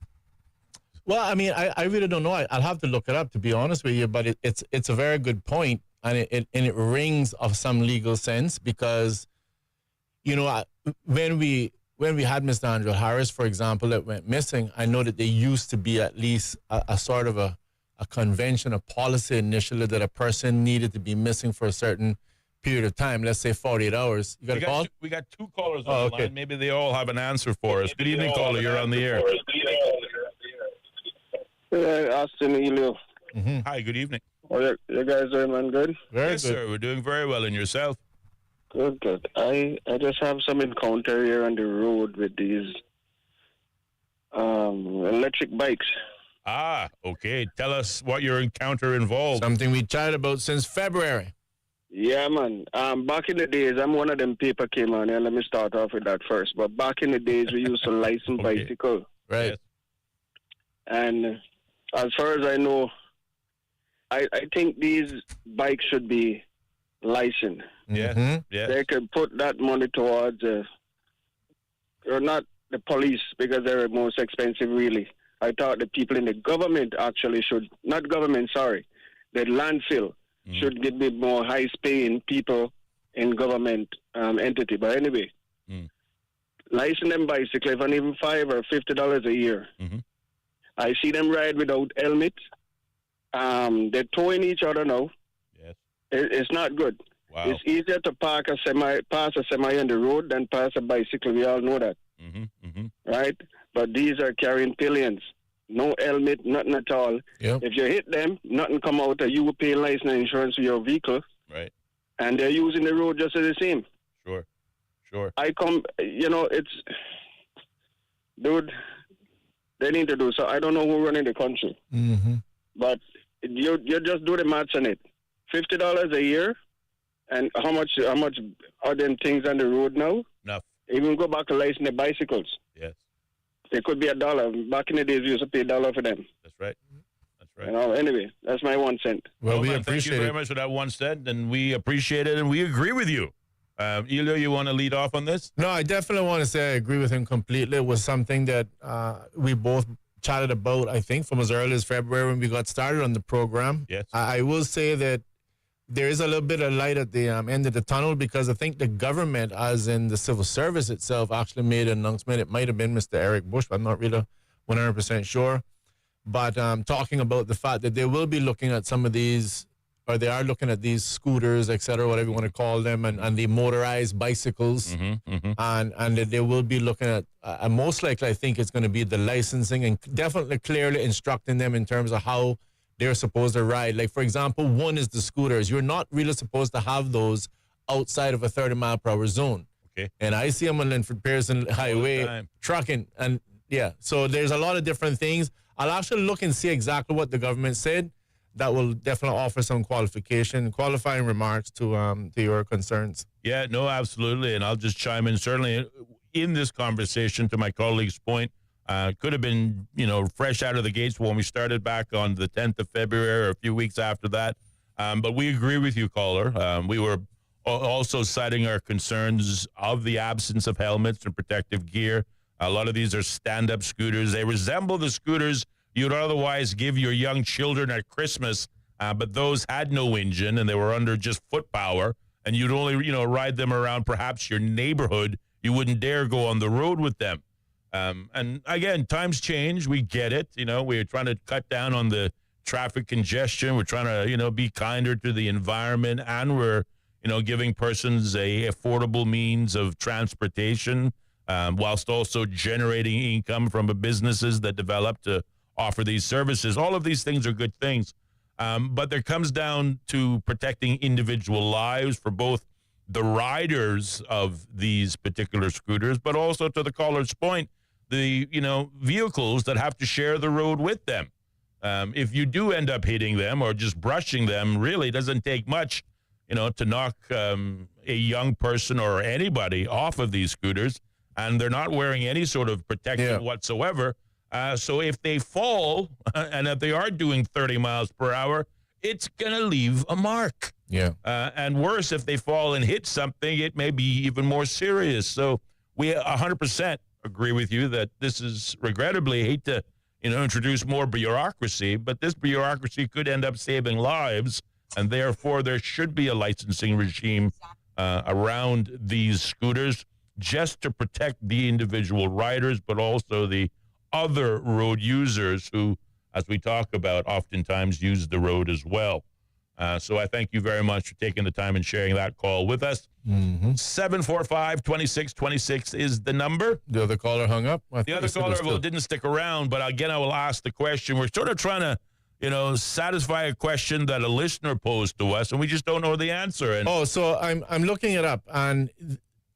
Well, I mean, I really don't know. I'll have to look it up, to be honest with you, but it's a very good point, and it rings of some legal sense because, when we had Mr. Andrew Harris, for example, that went missing, I know that there used to be at least a sort of a convention, a policy initially that a person needed to be missing for a certain period of time, let's say 48 hours. You got a call? We got two callers on the line. Maybe they all have an answer for us. Good evening, caller. You're on the air. Austin, Ellio. Hi, good evening. You guys doing, man, good? Very yes, good. Sir. We're doing very well. And yourself? Good. I just have some encounter here on the road with these electric bikes. Ah, okay. Tell us what your encounter involved. Something we chatted about since February. Yeah, man. Back in the days, I'm one of them paper caveman, and let me start off with that first. But back in the days, we used to license bicycle. Right. Yes. And as far as I know, I think these bikes should be licensed. Yes. Yes. They could put that money towards, or not the police, because they're most expensive, really. I thought the people in the government actually should, not government, sorry, the landfill should give me more high-paying people in government entity. But anyway, license them bicycle, if even $5 or $50 a year. I see them ride without helmet. They're towing each other now. Yes. It's not good. Wow. It's easier to pass a semi on the road than pass a bicycle. We all know that. Right? But these are carrying pillions. No helmet, nothing at all. Yep. If you hit them, nothing come out. You will pay license and insurance for your vehicle. Right. And they're using the road just as the same. Sure. It's... Dude, they need to do so. I don't know who's running the country. But you just do the maths on it. $50 a year, and how much are them things on the road now? Enough. Even go back to license the bicycles. Yes. It could be $1. Back in the days, we used to pay $1 for them. That's right. right. You know, anyway, that's my 1 cent. Well, we man, appreciate thank you very it. much for that 1 cent, and we appreciate it, and we agree with you. Ellio, you want to lead off on this? No, I definitely want to say I agree with him completely. It was something that we both chatted about, I think, from as early as February when we got started on the program. Yes. I will say that there is a little bit of light at the end of the tunnel, because I think the government, as in the civil service itself, actually made an announcement. It might have been Mr. Eric Bush, but I'm not really 100% sure. But talking about the fact that they will be looking at some of these, or they are looking at these scooters, et cetera, whatever you want to call them, and the motorized bicycles. And that they will be looking at, most likely, I think it's going to be the licensing, and definitely clearly instructing them in terms of how they're supposed to ride. Like, for example, one is the scooters. You're not really supposed to have those outside of a 30-mile-per-hour zone. Okay. And I see them on Linford Pearson Highway trucking. And, yeah, so there's a lot of different things. I'll actually look and see exactly what the government said. That will definitely offer some qualifying remarks to your concerns. Yeah, no, absolutely. And I'll just chime in. Certainly in this conversation, to my colleague's point, could have been, fresh out of the gates when we started back on the 10th of February or a few weeks after that. But we agree with you, caller. We were also citing our concerns of the absence of helmets and protective gear. A lot of these are stand-up scooters. They resemble the scooters you'd otherwise give your young children at Christmas, but those had no engine and they were under just foot power, and you'd only, ride them around perhaps your neighborhood. You wouldn't dare go on the road with them. And again, times change. We get it. We're trying to cut down on the traffic congestion. We're trying to, be kinder to the environment, and we're, giving persons a affordable means of transportation, whilst also generating income from the businesses that develop to offer these services. All of these things are good things. But there comes down to protecting individual lives for both the riders of these particular scooters, but also, to the caller's point, the, vehicles that have to share the road with them. If you do end up hitting them or just brushing them, really doesn't take much, to knock a young person or anybody off of these scooters, and they're not wearing any sort of protection whatsoever. So if they fall, and if they are doing 30 miles per hour, it's going to leave a mark. Yeah. And worse, if they fall and hit something, it may be even more serious. So we 100% agree with you that this is, regrettably, hate to, introduce more bureaucracy, but this bureaucracy could end up saving lives, and therefore there should be a licensing regime around these scooters just to protect the individual riders, but also the other road users who, as we talk about, oftentimes use the road as well. So I thank you very much for taking the time and sharing that call with us. 745-2626 is the number. The other caller hung up. The other caller didn't stick around, but again, I will ask the question. We're sort of trying to, satisfy a question that a listener posed to us, and we just don't know the answer. And so I'm looking it up, and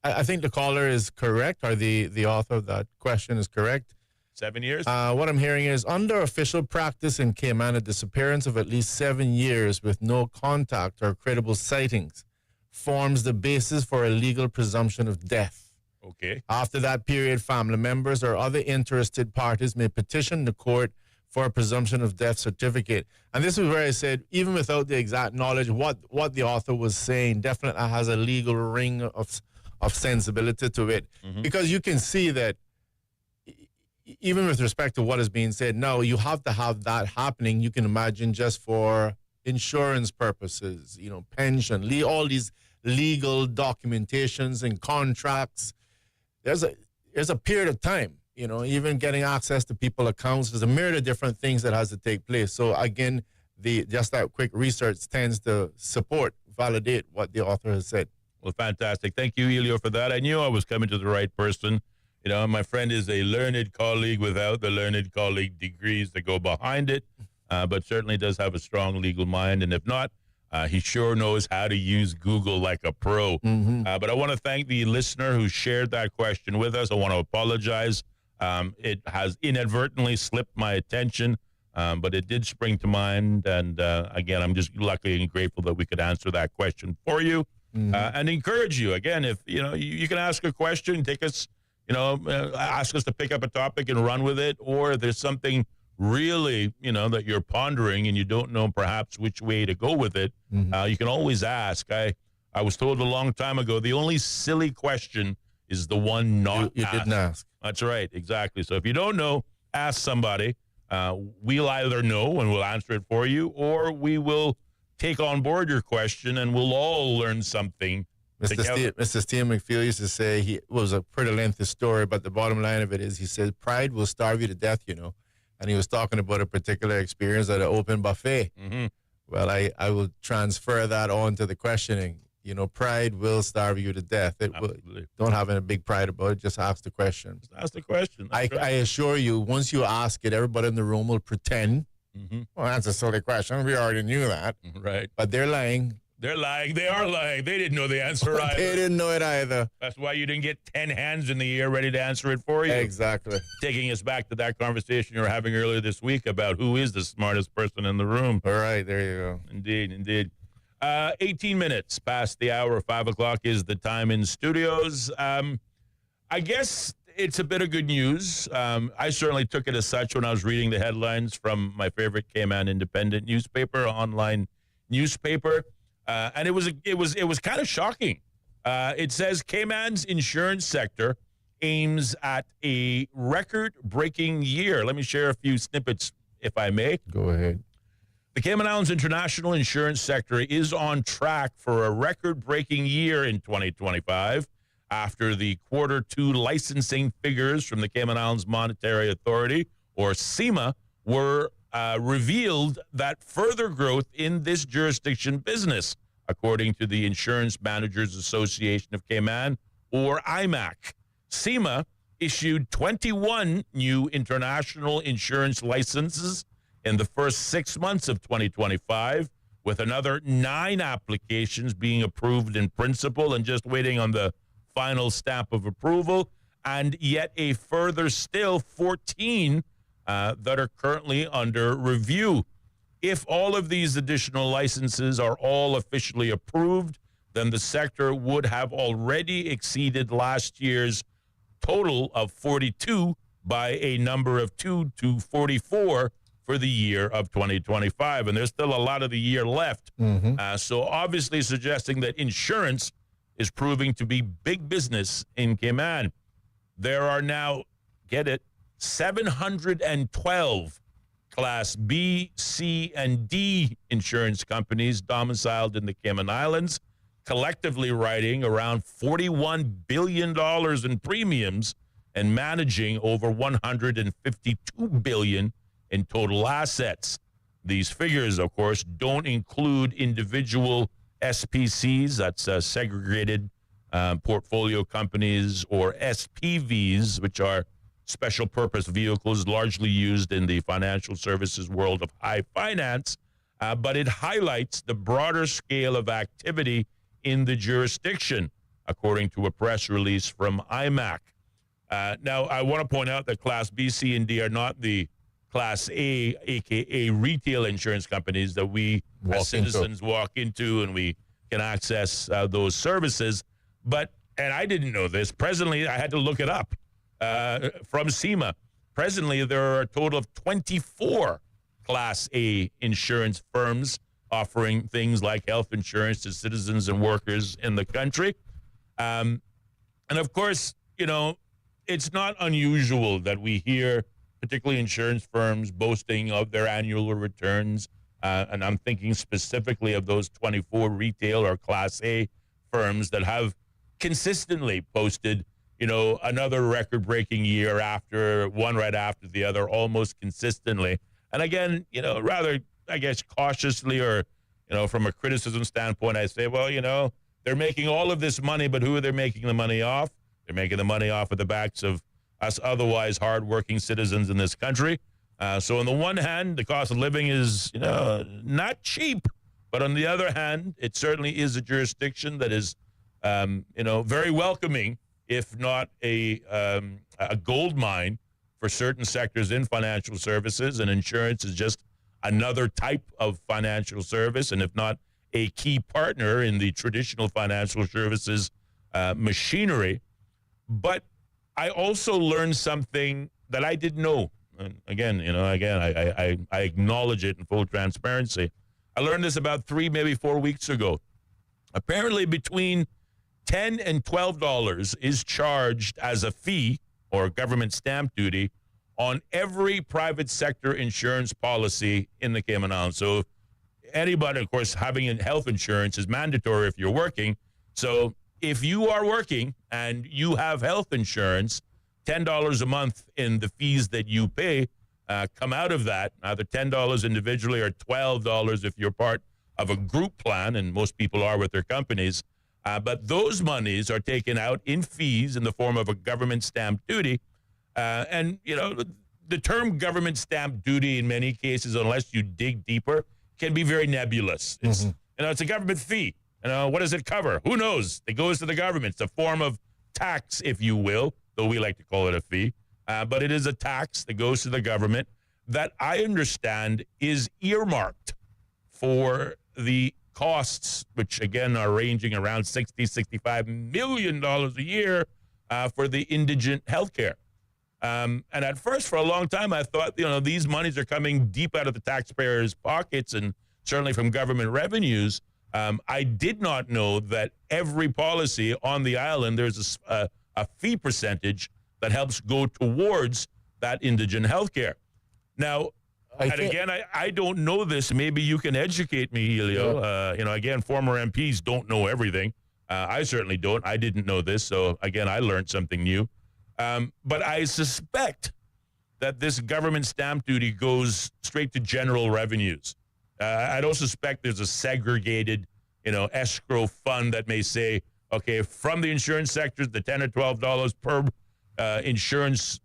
I think the caller is correct, or the author of that question is correct. 7 years? What I'm hearing is, under official practice in Cayman, a disappearance of at least 7 years with no contact or credible sightings forms the basis for a legal presumption of death. Okay. After that period, family members or other interested parties may petition the court for a presumption of death certificate. And this is where I said, even without the exact knowledge, what the author was saying definitely has a legal ring of sensibility to it. Because you can see that even with respect to what is being said, no, you have to have that happening. You can imagine just for insurance purposes, pension, all these legal documentations and contracts. There's a period of time, even getting access to people's accounts. There's a myriad of different things that has to take place. So again, just that quick research tends to validate what the author has said. Well, fantastic. Thank you, Ellio, for that. I knew I was coming to the right person. My friend is a learned colleague without the learned colleague degrees that go behind it, but certainly does have a strong legal mind. And if not, he sure knows how to use Google like a pro. But I want to thank the listener who shared that question with us. I want to apologize. It has inadvertently slipped my attention, but it did spring to mind. And again, I'm just lucky and grateful that we could answer that question for you and encourage you. Again, if you can ask a question, take us. Ask us to pick up a topic and run with it, or if there's something really, that you're pondering and you don't know perhaps which way to go with it, you can always ask. I was told a long time ago, the only silly question is the one not you asked. didn't ask. That's right, exactly. So if you don't know, ask somebody. We'll either know and we'll answer it for you, or we will take on board your question and we'll all learn something together. Mr. Steve McPhail used to say, it was a pretty lengthy story, but the bottom line of it is, he said, pride will starve you to death, And he was talking about a particular experience at an open buffet. Mm-hmm. Well, I will transfer that on to the questioning. Pride will starve you to death. Don't have any big pride about it. Just ask the question. Just ask the question. I assure you, once you ask it, everybody in the room will pretend. Well, that's a silly question. We already knew that. Right. But they're lying. They're lying. They are lying. They didn't know the answer either. They didn't know it either. That's why you didn't get 10 hands in the air ready to answer it for you. Exactly. Taking us back to that conversation you were having earlier this week about who is the smartest person in the room. All right. There you go. Indeed. 18 minutes past the hour. 5 o'clock is the time in studios. I guess it's a bit of good news. I certainly took it as such when I was reading the headlines from my favorite Cayman Independent newspaper, online newspaper. And it was kind of shocking. It says Cayman's insurance sector aims at a record-breaking year. Let me share a few snippets, if I may. Go ahead. The Cayman Islands international insurance sector is on track for a record-breaking year in 2025 after the Q2 licensing figures from the Cayman Islands Monetary Authority, or CIMA, were revealed that further growth in this jurisdiction business, according to the Insurance Managers Association of Cayman, or IMAC. CIMA issued 21 new international insurance licenses in the first 6 months of 2025, with another 9 applications being approved in principle and just waiting on the final stamp of approval, and yet a further still 14 that are currently under review. If all of these additional licenses are all officially approved, then the sector would have already exceeded last year's total of 42 by a number of 2 to 44 for the year of 2025. And there's still a lot of the year left. So obviously suggesting that insurance is proving to be big business in Cayman. There are now, get it, 712 Class B, C, and D insurance companies domiciled in the Cayman Islands, collectively writing around $41 billion in premiums and managing over $152 billion in total assets. These figures, of course, don't include individual SPCs, that's segregated portfolio companies, or SPVs, which are special purpose vehicles largely used in the financial services world of high finance, but it highlights the broader scale of activity in the jurisdiction, according to a press release from IMAC. Now, I want to point out that Class B, C, and D are not the Class A, a.k.a. retail insurance companies that we as citizens walk into and we can access those services. And I didn't know this. Presently, I had to look it up from CIMA. Presently, there are a total of 24 Class A insurance firms offering things like health insurance to citizens and workers in the country. And of course, it's not unusual that we hear particularly insurance firms boasting of their annual returns. And I'm thinking specifically of those 24 retail or Class A firms that have consistently posted, another record-breaking year one right after the other, almost consistently. And again, rather, I guess, cautiously or, from a criticism standpoint, I say, well, they're making all of this money, but who are they making the money off? They're making the money off of the backs of us otherwise hardworking citizens in this country. So on the one hand, the cost of living is, not cheap. But on the other hand, it certainly is a jurisdiction that is, very welcoming, if not a gold mine for certain sectors in financial services. And insurance is just another type of financial service, and if not a key partner in the traditional financial services machinery. But I also learned something that I didn't know and again, I acknowledge it in full transparency. I learned this about 3, maybe 4 weeks ago. Apparently between $10 and $12 is charged as a fee or government stamp duty on every private sector insurance policy in the Cayman Islands. So anybody, of course, having health insurance is mandatory if you're working. So if you are working and you have health insurance, $10 a month in the fees that you pay come out of that, either $10 individually or $12 if you're part of a group plan, and most people are with their companies. But those monies are taken out in fees in the form of a government stamp duty. And, the term government stamp duty in many cases, unless you dig deeper, can be very nebulous. It's, it's a government fee. What does it cover? Who knows? It goes to the government. It's a form of tax, if you will, though we like to call it a fee. But it is a tax that goes to the government that I understand is earmarked for the costs, which again are ranging around $60-65 million a year for the indigent healthcare. And at first, for a long time, I thought, these monies are coming deep out of the taxpayers' pockets and certainly from government revenues. I did not know that every policy on the island, there's a fee percentage that helps go towards that indigent healthcare. Now, I don't know this. Maybe you can educate me, Ellio. Yeah. Again, former MPs don't know everything. I certainly don't. I didn't know this. So, again, I learned something new. But I suspect that this government stamp duty goes straight to general revenues. I don't suspect there's a segregated, escrow fund that may say, okay, from the insurance sector, the $10 or $12 per insurance,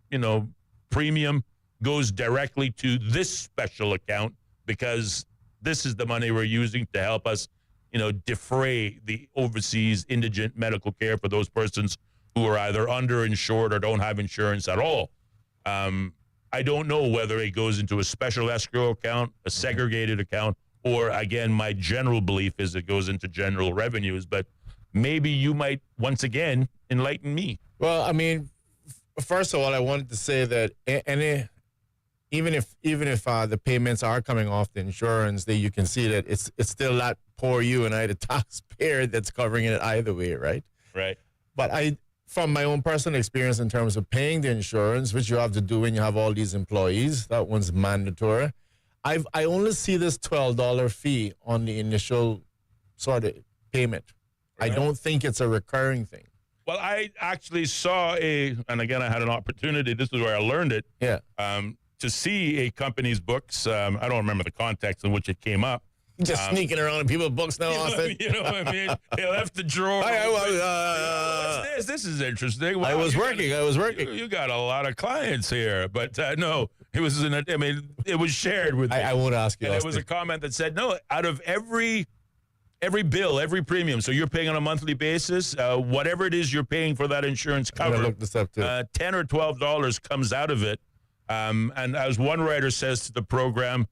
premium goes directly to this special account because this is the money we're using to help us, defray the overseas indigent medical care for those persons who are either underinsured or don't have insurance at all. I don't know whether it goes into a special escrow account, a segregated account, or again, my general belief is it goes into general revenues, but maybe you might once again enlighten me. Well, I mean, first of all, I wanted to say that even if the payments are coming off the insurance, that you can see that it's still not poor you and I, the taxpayer, that's covering it either way, right? Right. But from my own personal experience in terms of paying the insurance, which you have to do when you have all these employees, that one's mandatory. I only see this $12 fee on the initial sort of payment. Right. I don't think it's a recurring thing. Well, I actually saw and again, I had an opportunity, this is where I learned it. Yeah. To see a company's books. I don't remember the context in which it came up. Just sneaking around in people's books now, Austin. You know what I mean? They left the drawer. What's this? This is interesting. Wow, I was working. You got a lot of clients here. But no, it was it was shared with me. I won't ask you. And it was a comment that said, no, out of every bill, every premium, so you're paying on a monthly basis, whatever it is you're paying for that insurance cover, I'm gonna look this up too. $10 or $12 comes out of it. And as one writer says to the program,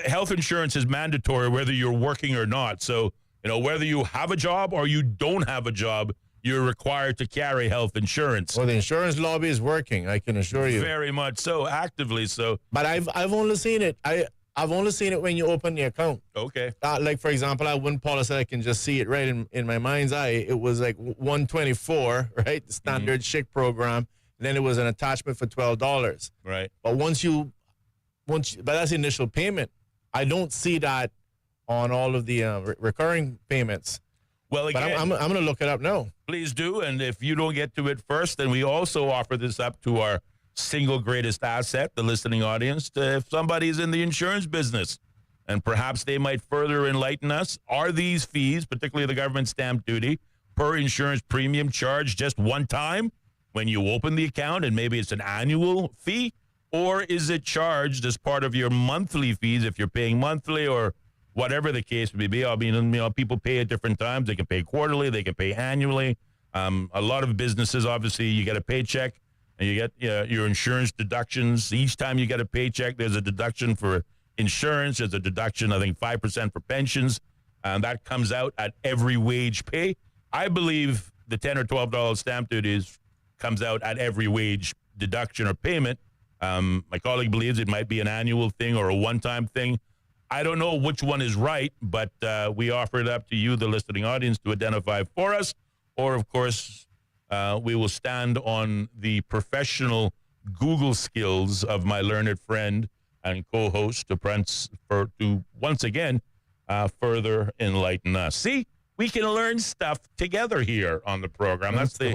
health insurance is mandatory whether you're working or not. So, whether you have a job or you don't have a job, you're required to carry health insurance. Well, the insurance lobby is working, I can assure you. Very much so, actively so. But I've only seen it. I've only seen it when you open the account. Okay. Like, for example, I have one policy, I can just see it right in my mind's eye. It was like $124, right? The standard SHIC program. And then it was an attachment for $12. Right. But but that's the initial payment. I don't see that on all of the recurring payments. Well, again, but I'm going to look it up now. Please do. And if you don't get to it first, then we also offer this up to our single greatest asset, the listening audience. If somebody's in the insurance business and perhaps they might further enlighten us, are these fees, particularly the government stamp duty, per insurance premium charged just one time when you open the account and maybe it's an annual fee? Or is it charged as part of your monthly fees if you're paying monthly or whatever the case may be? I mean, people pay at different times. They can pay quarterly. They can pay annually. A lot of businesses, obviously, you get a paycheck and you get your insurance deductions. Each time you get a paycheck, there's a deduction for insurance. There's a deduction, I think, 5% for pensions. And that comes out at every wage pay. I believe the $10 or $12 stamp duty comes out at every wage deduction or payment. My colleague believes it might be an annual thing or a one-time thing. I don't know which one is right, but we offer it up to you, the listening audience, to identify for us. Or, of course, we will stand on the professional Google skills of my learned friend and co-host to once again further enlighten us. See, we can learn stuff together here on the program. That's the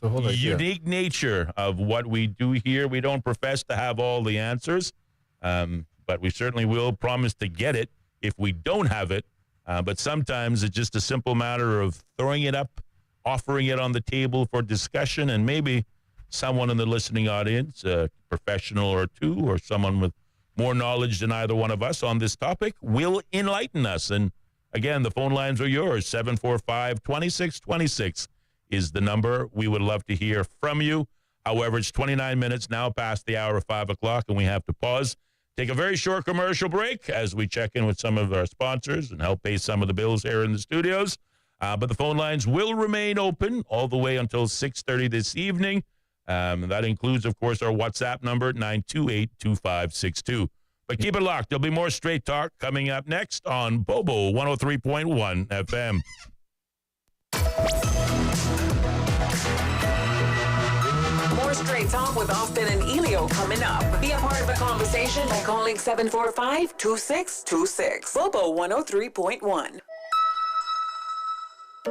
whole unique nature of what we do here. We don't profess to have all the answers, but we certainly will promise to get it if we don't have it. But sometimes it's just a simple matter of throwing it up, offering it on the table for discussion, and maybe someone in the listening audience, a professional or two, or someone with more knowledge than either one of us on this topic, will enlighten us. And again, the phone lines are yours. 745-2626 is the number. We would love to hear from you. However, it's 29 minutes now past the hour of 5 o'clock, and we have to pause, take a very short commercial break as we check in with some of our sponsors and help pay some of the bills here in the studios. But the phone lines will remain open all the way until 6:30 this evening. That includes, of course, our WhatsApp number, 928-2562. But keep it locked. There'll be more Straight Talk coming up next on Bobo 103.1 FM. More Straight Talk with Austin and Ellio coming up. Be a part of the conversation by calling 745-2626. Bobo 103.1.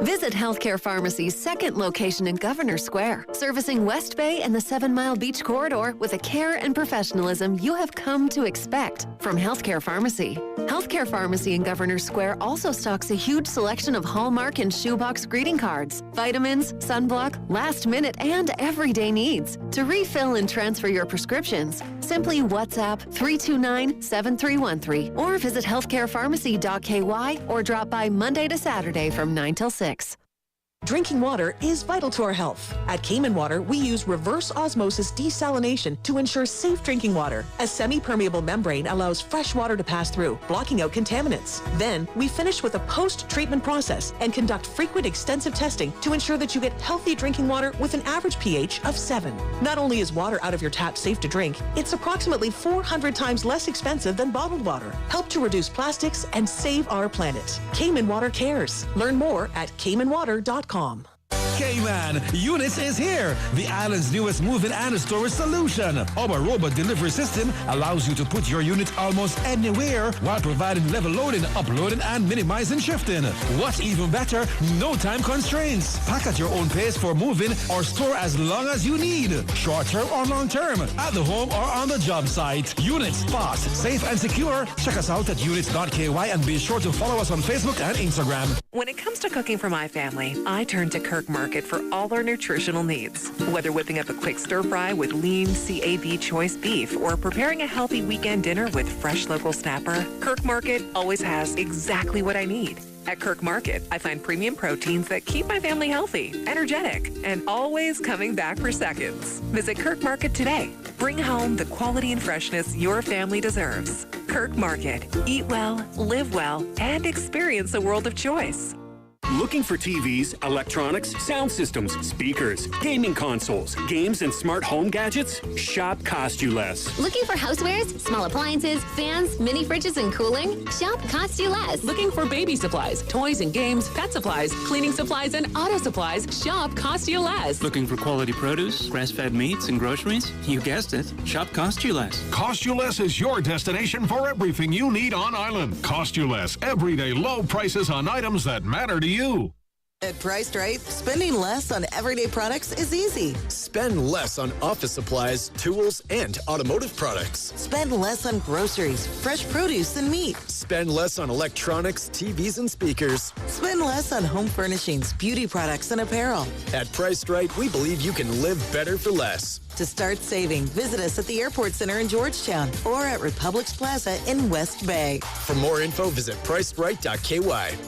Visit Healthcare Pharmacy's second location in Governor Square, servicing West Bay and the 7 Mile Beach Corridor with the care and professionalism you have come to expect from Healthcare Pharmacy. Healthcare Pharmacy in Governor Square also stocks a huge selection of Hallmark and shoebox greeting cards, vitamins, sunblock, last minute, and everyday needs. To refill and transfer your prescriptions, simply WhatsApp 329-7313 or visit healthcarepharmacy.ky or drop by Monday to Saturday from 9 till 6. Drinking water is vital to our health. At Cayman Water, we use reverse osmosis desalination to ensure safe drinking water. A semi-permeable membrane allows fresh water to pass through, blocking out contaminants. Then, we finish with a post-treatment process and conduct frequent extensive testing to ensure that you get healthy drinking water with an average pH of 7. Not only is water out of your tap safe to drink, it's approximately 400 times less expensive than bottled water. Help to reduce plastics and save our planet. Cayman Water cares. Learn more at caymanwater.com. Cayman, Units is here, the island's newest move-in and storage solution. Our robot delivery system allows you to put your unit almost anywhere while providing level loading, uploading, and minimizing shifting. What's even better, no time constraints. Pack at your own pace for moving or store as long as you need. Short-term or long-term, at the home or on the job site. Units, fast, safe, and secure. Check us out at units.ky and be sure to follow us on Facebook and Instagram. When it comes to cooking for my family, I turn to Kirk Market for all our nutritional needs. Whether whipping up a quick stir fry with lean CAB choice beef or preparing a healthy weekend dinner with fresh local snapper, Kirk Market always has exactly what I need. At Kirk Market, I find premium proteins that keep my family healthy, energetic, and always coming back for seconds. Visit Kirk Market today. Bring home the quality and freshness your family deserves. Kirk Market. Eat well, live well, and experience a world of choice. Looking for TVs, electronics, sound systems, speakers, gaming consoles, games, and smart home gadgets? Shop Cost You Less. Looking for housewares, small appliances, fans, mini fridges, and cooling? Shop Cost You Less. Looking for baby supplies, toys and games, pet supplies, cleaning supplies, and auto supplies? Shop Cost You Less. Looking for quality produce, grass-fed meats, and groceries? You guessed it. Shop Cost You Less. Cost You Less is your destination for everything you need on island. Cost You Less. Everyday low prices on items that matter to you. At Priced Right, spending less on everyday products is easy. Spend less on office supplies, tools, and automotive products. Spend less on groceries, fresh produce, and meat. Spend less on electronics, TVs, and speakers. Spend less on home furnishings, beauty products, and apparel. At Priced Right, we believe you can live better for less. To start saving, visit us at the Airport Center in Georgetown or at Republic's Plaza in West Bay. For more info, visit pricedright.ky.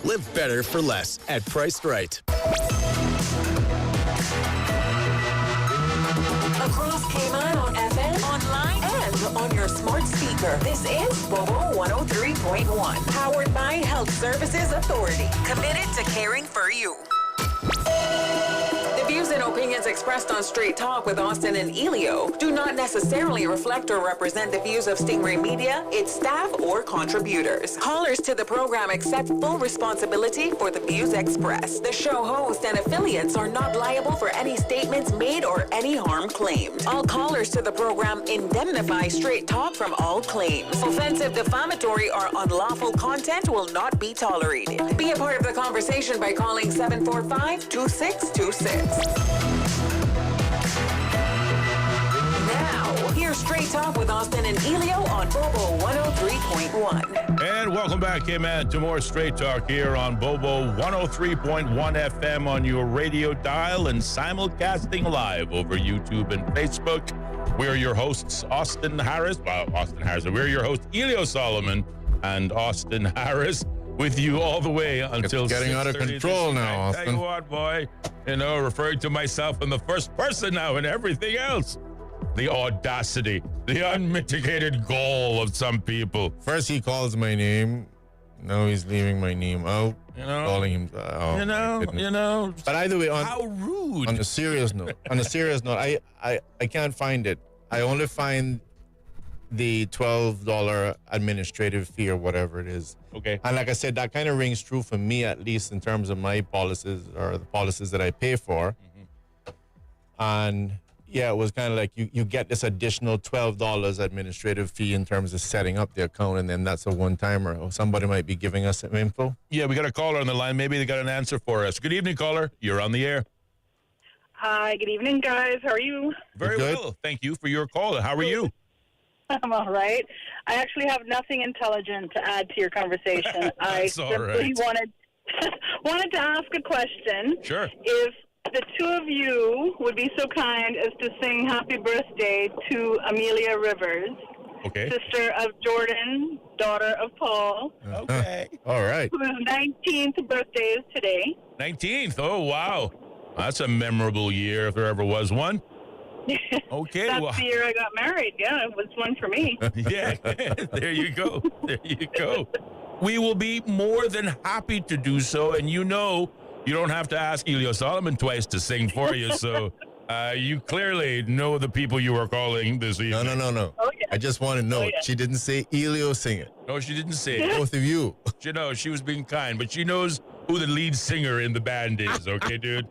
Live better for less at Priced Right. Across Cayman on FM, online, and on your smart speaker. This is Bobo 103.1, powered by Health Services Authority, committed to caring for you. The views and opinions expressed on Straight Talk with Austin and Ellio do not necessarily reflect or represent the views of Stingray Media, its staff, or contributors. Callers to the program accept full responsibility for the views expressed. The show host and affiliates are not liable for any statements made or any harm claimed. All callers to the program indemnify Straight Talk from all claims. Offensive, defamatory, or unlawful content will not be tolerated. Be a part of the conversation by calling 745-2626. Now, here's Straight Talk with Austin and Ellio on Bobo 103.1. And welcome back, man, to more Straight Talk here on Bobo 103.1 FM on your radio dial and simulcasting live over YouTube and Facebook. We're your hosts, Austin Harris. We're your host, Ellio Solomon and Austin Harris, with you all the way until it's getting out of control now, Austin. Tell you what, boy, referring to myself in the first person now and everything else. The audacity, the unmitigated gall of some people. First he calls my name. Now he's leaving my name out. Calling him. But either way, how rude. On a serious note, I can't find it. I only find the $12 administrative fee or whatever it is. Okay. And like I said, that kind of rings true for me, at least in terms of my policies or the policies that I pay for. Mm-hmm. And yeah, it was kind of like you get this additional $12 administrative fee in terms of setting up the account, and then that's a one-timer. Or somebody might be giving us some info. Yeah, we got a caller on the line. Maybe they got an answer for us. Good evening, caller. You're on the air. Hi, good evening, guys. How are you? Very well. Thank you for your call. How are you? I'm all right. I actually have nothing intelligent to add to your conversation. I simply wanted to ask a question. Sure. If the two of you would be so kind as to sing happy birthday to Amelia Rivers, sister of Jordan, daughter of Paul. Okay. All right. Whose 19th birthday is today. 19th. Oh, wow. That's a memorable year if there ever was one. Okay. That's the year I got married. Yeah, it was one for me. Yeah, there you go. There you go. We will be more than happy to do so, and you don't have to ask Ellio Solomon twice to sing for you, so you clearly know the people you are calling this evening. No. Oh, yeah. I just want to know. She didn't say Ellio sing it. No, she didn't say it. Both of you. She was being kind, but she knows who the lead singer in the band is, okay, dude?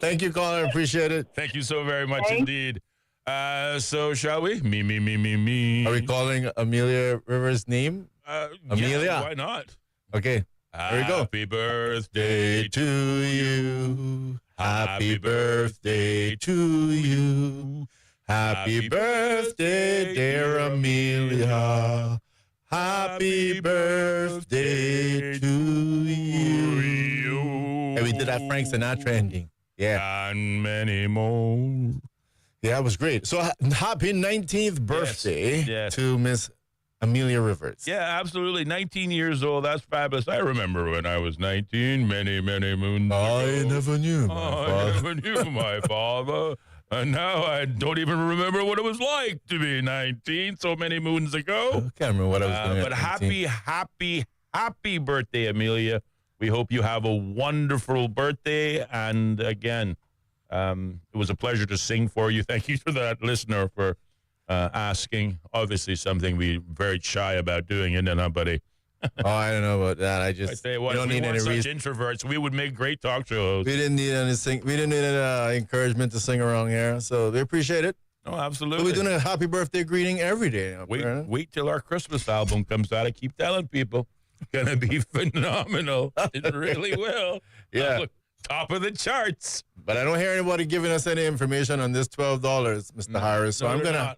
Thank you, caller. Appreciate it. Thank you so very much indeed. So shall we? Me. Are we calling Amelia Rivers' name? Amelia? Yeah, why not? Okay. There we go. Happy birthday to you. Happy birthday to you. Happy birthday, dear Amelia. Happy birthday to you. And we did that Frank Sinatra ending. Yeah. And many more. Yeah, it was great. So happy 19th birthday to Miss Amelia Rivers. Yeah, absolutely. 19 years old. That's fabulous. I remember when I was 19, many moons ago. I never knew my father. I never knew my father. And now I don't even remember what it was like to be 19 so many moons ago. I can't remember what I was doing. But happy birthday, Amelia. We hope you have a wonderful birthday. And again, it was a pleasure to sing for you. Thank you to that listener for asking. Obviously, something we're very shy about doing, isn't it, buddy? I don't know about that. I tell you what, don't need any reason. Introverts, we would make great talk shows. We didn't need anything. We didn't need any encouragement to sing around here, so they appreciate it. Oh, absolutely. So we're doing a happy birthday greeting every day. Wait till our Christmas album comes out. I keep telling people, it's gonna be phenomenal. It really will. Yeah, top of the charts. But I don't hear anybody giving us any information on this $12, Mr. Harris. So I'm gonna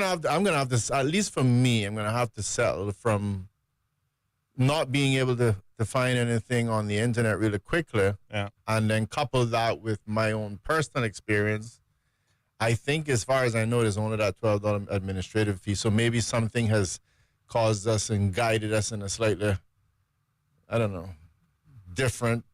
have to, at least for me, I'm gonna have to settle from not being able to find anything on the internet really quickly, and then couple that with my own personal experience. I think, as far as I know, there's only that $12 administrative fee. So maybe something has caused us and guided us in a slightly, I don't know, different,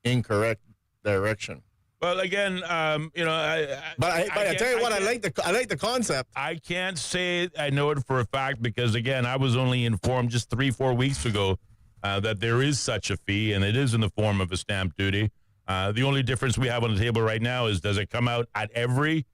incorrect direction. Well, again, I tell you what, I like the concept. I can't say I know it for a fact because, again, I was only informed just 3-4 weeks ago that there is such a fee, and it is in the form of a stamp duty. The only difference we have on the table right now is, does it come out at every,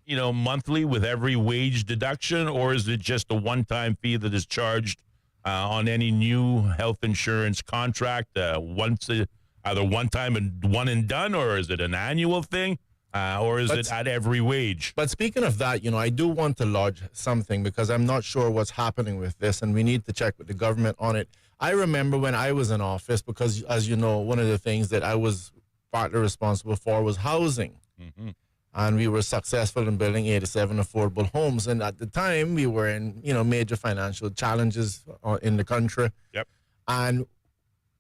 monthly with every wage deduction, or is it just a one-time fee that is charged on any new health insurance contract either one time and one and done, or is it an annual thing, or is it at every wage? But speaking of that, I do want to lodge something because I'm not sure what's happening with this, and we need to check with the government on it. I remember when I was in office, because as you know, one of the things that I was partly responsible for was housing. Mm-hmm. And we were successful in building 87 affordable homes. And at the time, we were in, major financial challenges in the country. Yep. And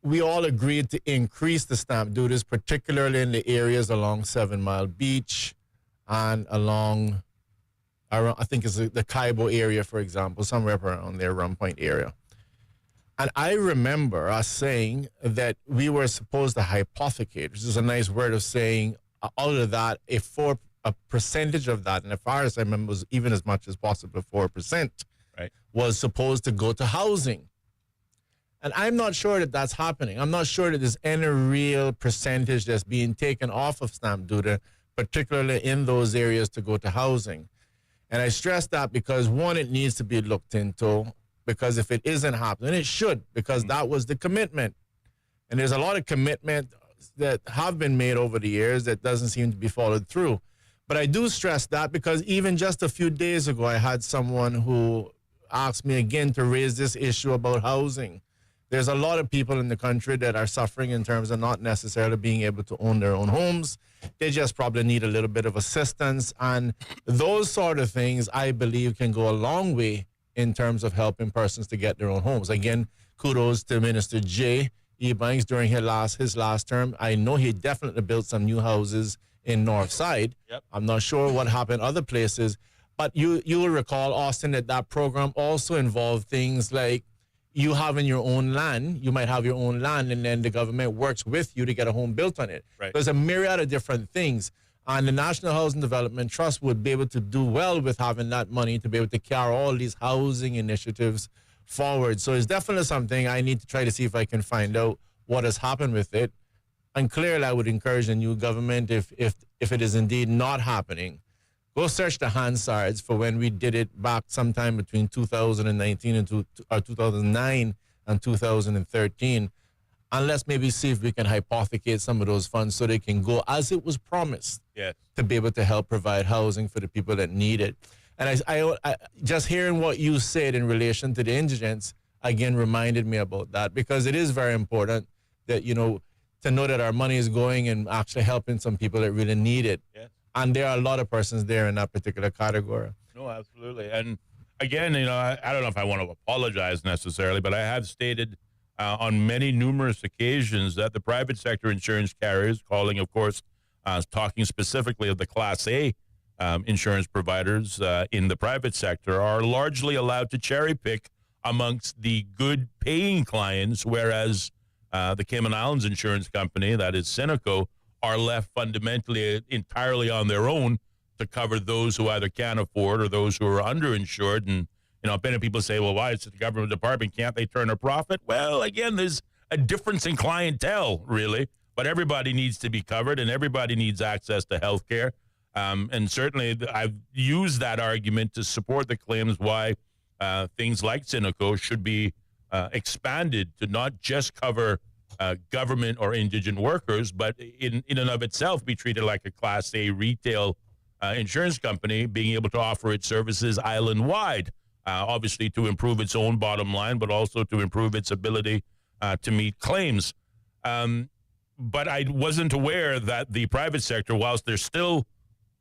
we all agreed to increase the stamp duties, particularly in the areas along 7 Mile Beach and along, I think it's the Kaibo area, for example, somewhere around there, Rum Point area. And I remember us saying that we were supposed to hypothecate, which is a nice word of saying, out of that, a percentage of that, and as far as I remember, was even as much as possible, 4%, right, was supposed to go to housing. And I'm not sure that that's happening. I'm not sure that there's any real percentage that's being taken off of stamp duty, particularly in those areas, to go to housing. And I stress that because, one, it needs to be looked into, because if it isn't happening, it should, because that was the commitment. And there's a lot of commitment that have been made over the years that doesn't seem to be followed through. But I do stress that because even just a few days ago, I had someone who asked me again to raise this issue about housing. There's a lot of people in the country that are suffering in terms of not necessarily being able to own their own homes. They just probably need a little bit of assistance. And those sort of things, I believe, can go a long way in terms of helping persons to get their own homes. Again, kudos to Minister J. Banks during his last term. I know he definitely built some new houses in North Side. Yep. I'm not sure what happened other places, but you will recall, Austin, that program also involved things like you having your own land. You might have your own land, and then the government works with you to get a home built on it. Right. There's a myriad of different things, and the National Housing Development Trust would be able to do well with having that money to be able to carry all these housing initiatives forward. So it's definitely something I need to try to see if I can find out what has happened with it. And clearly, I would encourage the new government, if it is indeed not happening, go search the Hansards for when we did it back sometime between 2019 and 2009 and 2013. And let's maybe see if we can hypothecate some of those funds so they can go as it was promised, yes, to be able to help provide housing for the people that need it. And I just hearing what you said in relation to the indigents, again, reminded me about that, because it is very important that, to know that our money is going and actually helping some people that really need it. Yes. And there are a lot of persons there in that particular category. No, absolutely. And again, I don't know if I want to apologize necessarily, but I have stated on many numerous occasions that the private sector insurance carriers, calling, of course, talking specifically of the Class A insurance providers in the private sector, are largely allowed to cherry pick amongst the good paying clients, whereas the Cayman Islands Insurance Company, that is Cineco, are left fundamentally entirely on their own to cover those who either can't afford or those who are underinsured. And, many people say, well, why is it the government department? Can't they turn a profit? Well, again, there's a difference in clientele, really, but everybody needs to be covered and everybody needs access to health care. And certainly I've used that argument to support the claims why things like Cineco should be expanded to not just cover government or indigent workers, but in and of itself be treated like a Class A retail insurance company, being able to offer its services island-wide, obviously to improve its own bottom line, but also to improve its ability to meet claims. But I wasn't aware that the private sector, whilst they're still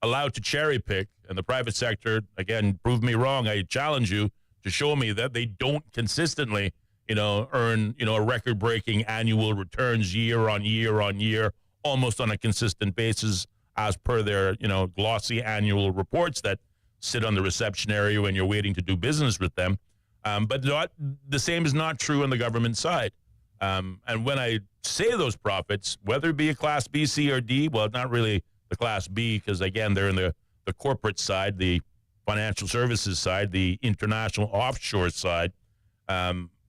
allowed to cherry pick, and the private sector, again, prove me wrong, I challenge you to show me that they don't consistently earn, a record-breaking annual returns year on year, almost on a consistent basis, as per their, glossy annual reports that sit on the reception area when you're waiting to do business with them. But the same is not true on the government side. And when I say those profits, whether it be a Class B, C, or D, well, not really the Class B, because, again, they're in the corporate side, the financial services side, the international offshore side.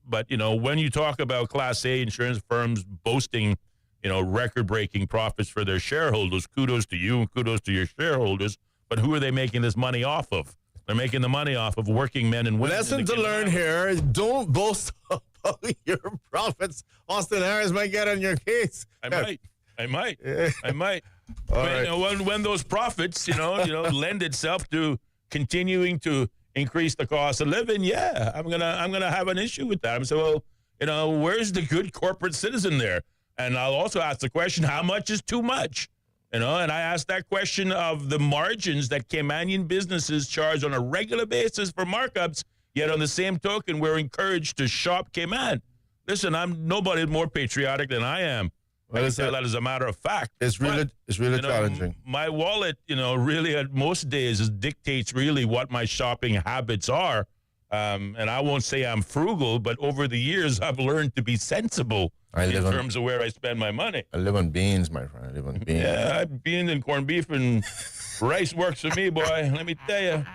But, when you talk about Class A insurance firms boasting, record-breaking profits for their shareholders. Kudos to you and kudos to your shareholders. But who are they making this money off of? They're making the money off of working men and women. Lesson to learn here: don't boast about your profits. Austin Harris might get on your case. I might. All right. When those profits, lend itself to continuing to increase the cost of living, I'm gonna have an issue with that. I'm saying, well, where's the good corporate citizen there? And I'll also ask the question: how much is too much? And I asked that question of the margins that Caymanian businesses charge on a regular basis for markups, yet on the same token, we're encouraged to shop Cayman. Listen, I'm nobody more patriotic than I am. I can tell that as a matter of fact. It's really challenging. My wallet, really at most days dictates really what my shopping habits are. And I won't say I'm frugal, but over the years, I've learned to be sensible in terms of where I spend my money. I live on beans, my friend. I live on beans. Yeah, beans and corned beef and rice works for me, boy. Let me tell you.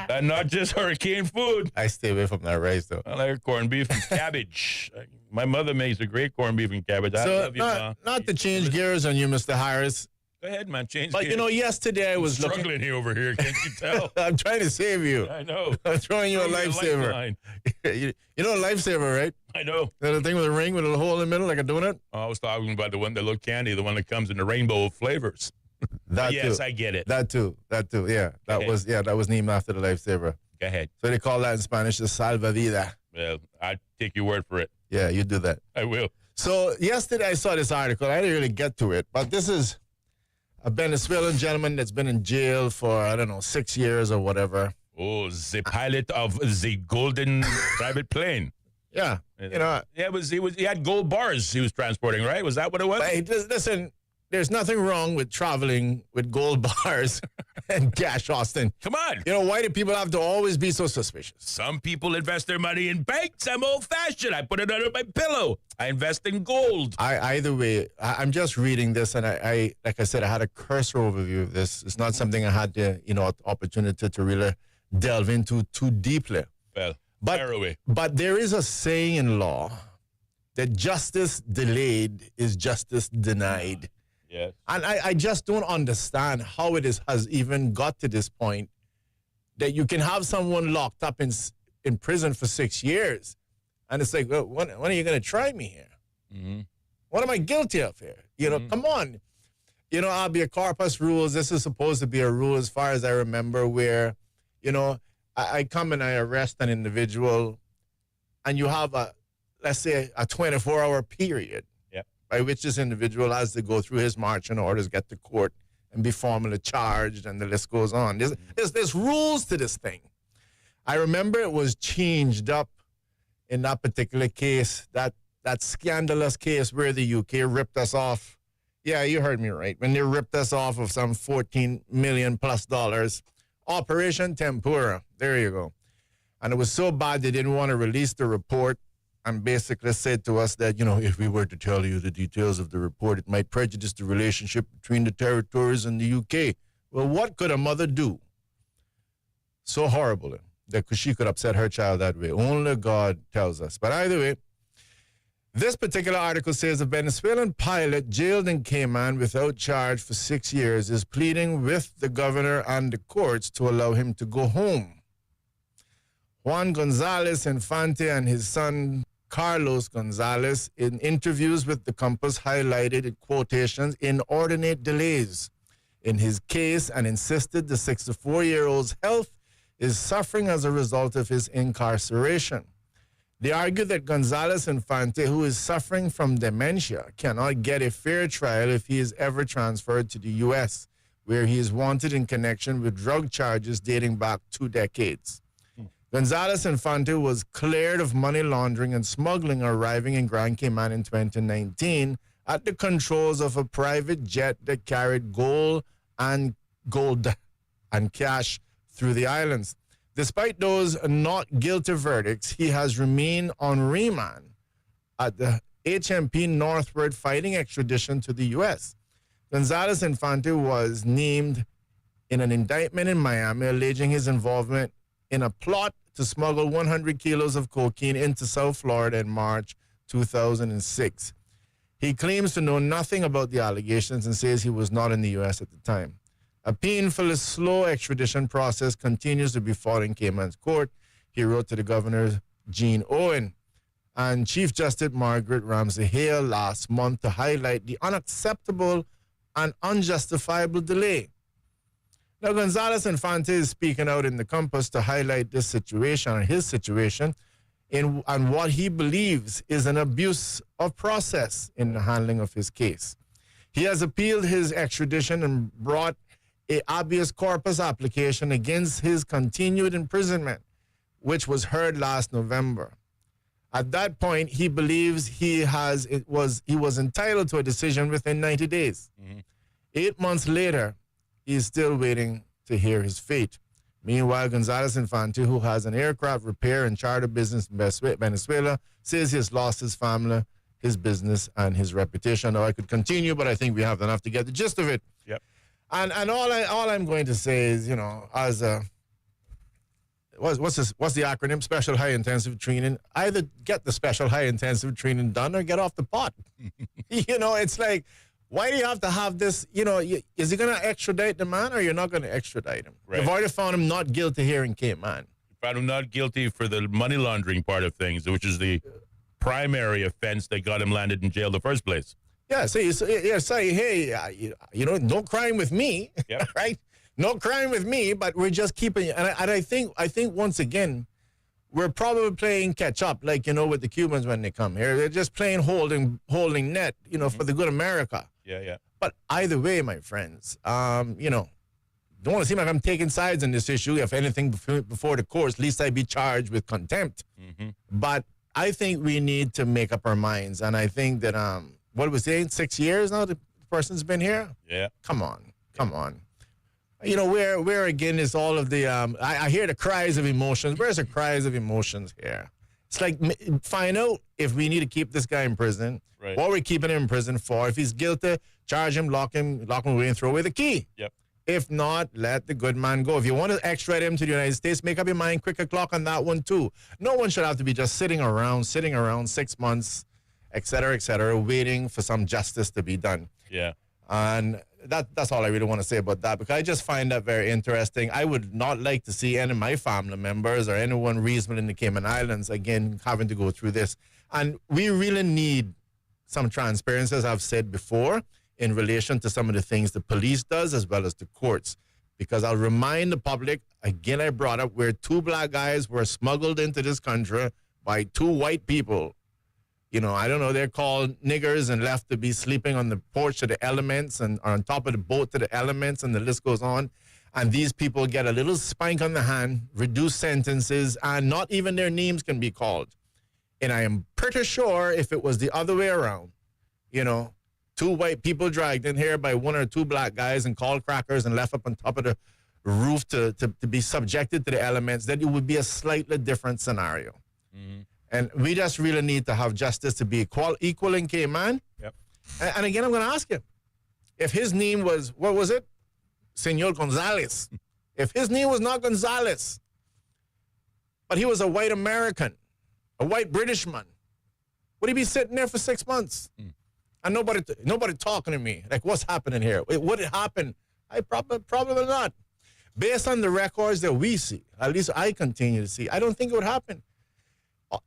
And not just hurricane food. I stay away from that rice, though. I like corned beef and cabbage. My mother makes a great corned beef and cabbage. I love you, Ma. Not to change gears on you, Mr. Harris. Go ahead, man. Change But, gears. yesterday I was struggling here over here. Can't you tell? I'm trying to save you. I know. I'm throwing you a lifesaver. You know a lifesaver, right? I know. The thing with a ring with a hole in the middle, like a donut? I was talking about the one that looked candy, the one that comes in the rainbow of flavors. Yes, I get it. That too. Yeah, that was named after the lifesaver. Go ahead. So they call that in Spanish the salvavida. Well, I take your word for it. Yeah, you do that. I will. So yesterday I saw this article. I didn't really get to it, but this is a Venezuelan gentleman that's been in jail for, 6 years or whatever. Oh, the pilot of the golden private plane. Yeah. He had gold bars he was transporting, right? Was that what it was? Hey, listen, there's nothing wrong with traveling with gold bars and cash, Austin. Come on. Why do people have to always be so suspicious? Some people invest their money in banks. I'm old-fashioned. I put it under my pillow. I invest in gold. Either way, I'm just reading this, and I like I said, I had a cursory overview of this. It's not something I had the opportunity to really delve into too deeply. Well, fire away. But there is a saying in law that justice delayed is justice denied. Yes. And I just don't understand how it has even got to this point that you can have someone locked up in prison for 6 years. And it's like, well, when are you going to try me here? Mm-hmm. What am I guilty of here? Come on. Habeas corpus rules, this is supposed to be a rule as far as I remember where, I come and I arrest an individual and you have let's say a 24-hour period. By which this individual has to go through his marching orders, get to court, and be formally charged, and the list goes on. There's rules to this thing. I remember it was changed up in that particular case, that scandalous case where the UK ripped us off. Yeah, you heard me right. When they ripped us off of some $14 million plus. Operation Tempura. There you go. And it was so bad they didn't want to release the report. And basically said to us that, if we were to tell you the details of the report, it might prejudice the relationship between the territories and the UK. Well, what could a mother do so horrible that she could upset her child that way? Only God tells us. But either way, this particular article says a Venezuelan pilot jailed in Cayman without charge for 6 years is pleading with the governor and the courts to allow him to go home. Juan Gonzalez Infante and his son Carlos Gonzalez, in interviews with the Compass, highlighted in quotations inordinate delays in his case and insisted the 64-year-old's health is suffering as a result of his incarceration. They argue that Gonzalez Infante, who is suffering from dementia, cannot get a fair trial if he is ever transferred to the U.S., where he is wanted in connection with drug charges dating back 2 decades. Gonzalez Infante was cleared of money laundering and smuggling arriving in Grand Cayman in 2019 at the controls of a private jet that carried gold and cash through the islands. Despite those not guilty verdicts, he has remained on remand at the HMP Northward fighting extradition to the U.S. Gonzalez Infante was named in an indictment in Miami alleging his involvement in a plot to smuggle 100 kilos of cocaine into South Florida in March 2006. He claims to know nothing about the allegations and says he was not in the U.S. at the time. A painful, slow extradition process continues to be fought in Cayman's court, he wrote to the governor, Gene Owen, and Chief Justice Margaret Ramsey Hale last month to highlight the unacceptable and unjustifiable delay. Now, Gonzales Infante is speaking out in the Compass to highlight this situation and his situation and what he believes is an abuse of process in the handling of his case. He has appealed his extradition and brought a habeas corpus application against his continued imprisonment, which was heard last November. At that point, he believes he was entitled to a decision within 90 days. 8 months later, he's still waiting to hear his fate. Meanwhile, Gonzales Infante, who has an aircraft repair and charter business in Venezuela, says he has lost his family, his business, and his reputation. Now, I could continue, but I think we have enough to get the gist of it. Yep. And all I'm going to say is, you know, as a what's the acronym? Special High Intensive Training. Either get the Special High Intensive Training done or get off the pot. You know, it's like, why do you have to have this? You know, is he going to extradite the man or you're not going to extradite him? Right. You've already found him not guilty here in Cayman. Found him not guilty for the money laundering part of things, which is the primary offense that got him landed in jail in the first place. Yeah, say, hey, you know, no crime with me, yep. Right? No crime with me, but we're just keeping, and I think once again, we're probably playing catch up, like, you know, with the Cubans when they come here. They're just playing holding net, you know, for the good America. Yeah. But either way, my friends, you know, don't want to seem like I'm taking sides on this issue. If anything before the courts, at least I'd be charged with contempt. But I think we need to make up our minds, and I think that what was it, 6 years now the person's been here? Yeah. Come on. You know, where again is all of the, I hear the cries of emotions. Where's the cries of emotions here? It's like, find out if we need to keep this guy in prison, right. What we're keeping him in prison for. If he's guilty, charge him, lock him away and throw away the key. Yep. If not, let the good man go. If you want to extradite him to the United States, make up your mind, quick o'clock on that one too. No one should have to be just sitting around 6 months, et cetera, waiting for some justice to be done. Yeah. And that's all I really want to say about that, because I just find that very interesting. I would not like to see any of my family members or anyone reasonable in the Cayman Islands, again, having to go through this. And we really need some transparency, as I've said before, in relation to some of the things the police does as well as the courts. Because I'll remind the public, again, I brought up where 2 black guys were smuggled into this country by 2 white people. You know, I don't know, they're called niggers and left to be sleeping on the porch to the elements and on top of the boat to the elements, and the list goes on. And these people get a little spank on the hand, reduced sentences, and not even their names can be called. And I am pretty sure if it was the other way around, you know, 2 white people dragged in here by 1 or 2 black guys and called crackers and left up on top of the roof to be subjected to the elements, that it would be a slightly different scenario. And we just really need to have justice to be equal in Cayman. Yep. And again, I'm going to ask him, if his name was, what was it? Senor Gonzales. If his name was not Gonzales, but he was a white American, a white British man, would he be sitting there for 6 months? And nobody talking to me. Like, what's happening here? Would it happen? I probably not. Based on the records that we see, at least I continue to see, I don't think it would happen.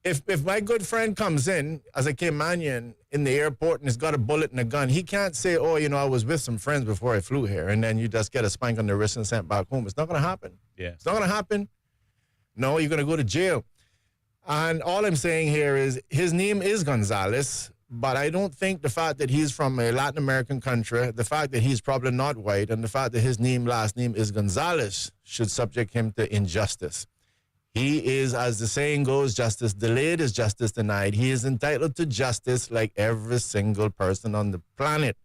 If my good friend comes in as a Caymanian in the airport and has got a bullet and a gun, he can't say, oh, you know, I was with some friends before I flew here, and then you just get a spank on the wrist and sent back home. It's not going to happen. Yeah. It's not going to happen. No, you're going to go to jail. And all I'm saying here is his name is Gonzales, but I don't think the fact that he's from a Latin American country, the fact that he's probably not white, and the fact that his last name is Gonzales should subject him to injustice. He is, as the saying goes, justice delayed is justice denied. He is entitled to justice like every single person on the planet.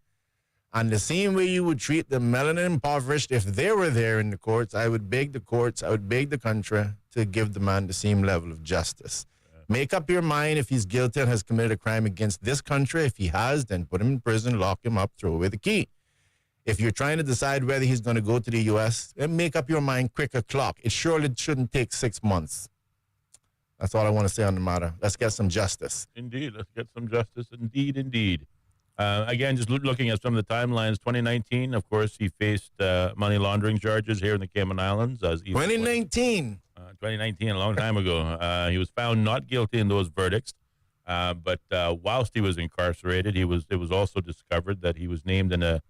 And the same way you would treat the melanin impoverished if they were there in the courts, I would beg the courts, I would beg the country to give the man the same level of justice. Make up your mind if he's guilty and has committed a crime against this country. If he has, then put him in prison, lock him up, throw away the key. If you're trying to decide whether he's going to go to the U.S., then make up your mind quick o'clock. It surely shouldn't take 6 months. That's all I want to say on the matter. Let's get some justice. Indeed. Let's get some justice. Indeed. Again, just looking at some of the timelines, 2019, of course, he faced money laundering charges here in the Cayman Islands. 2019? 2019, a long time ago. He was found not guilty in those verdicts. But whilst he was incarcerated, it was also discovered that he was named in a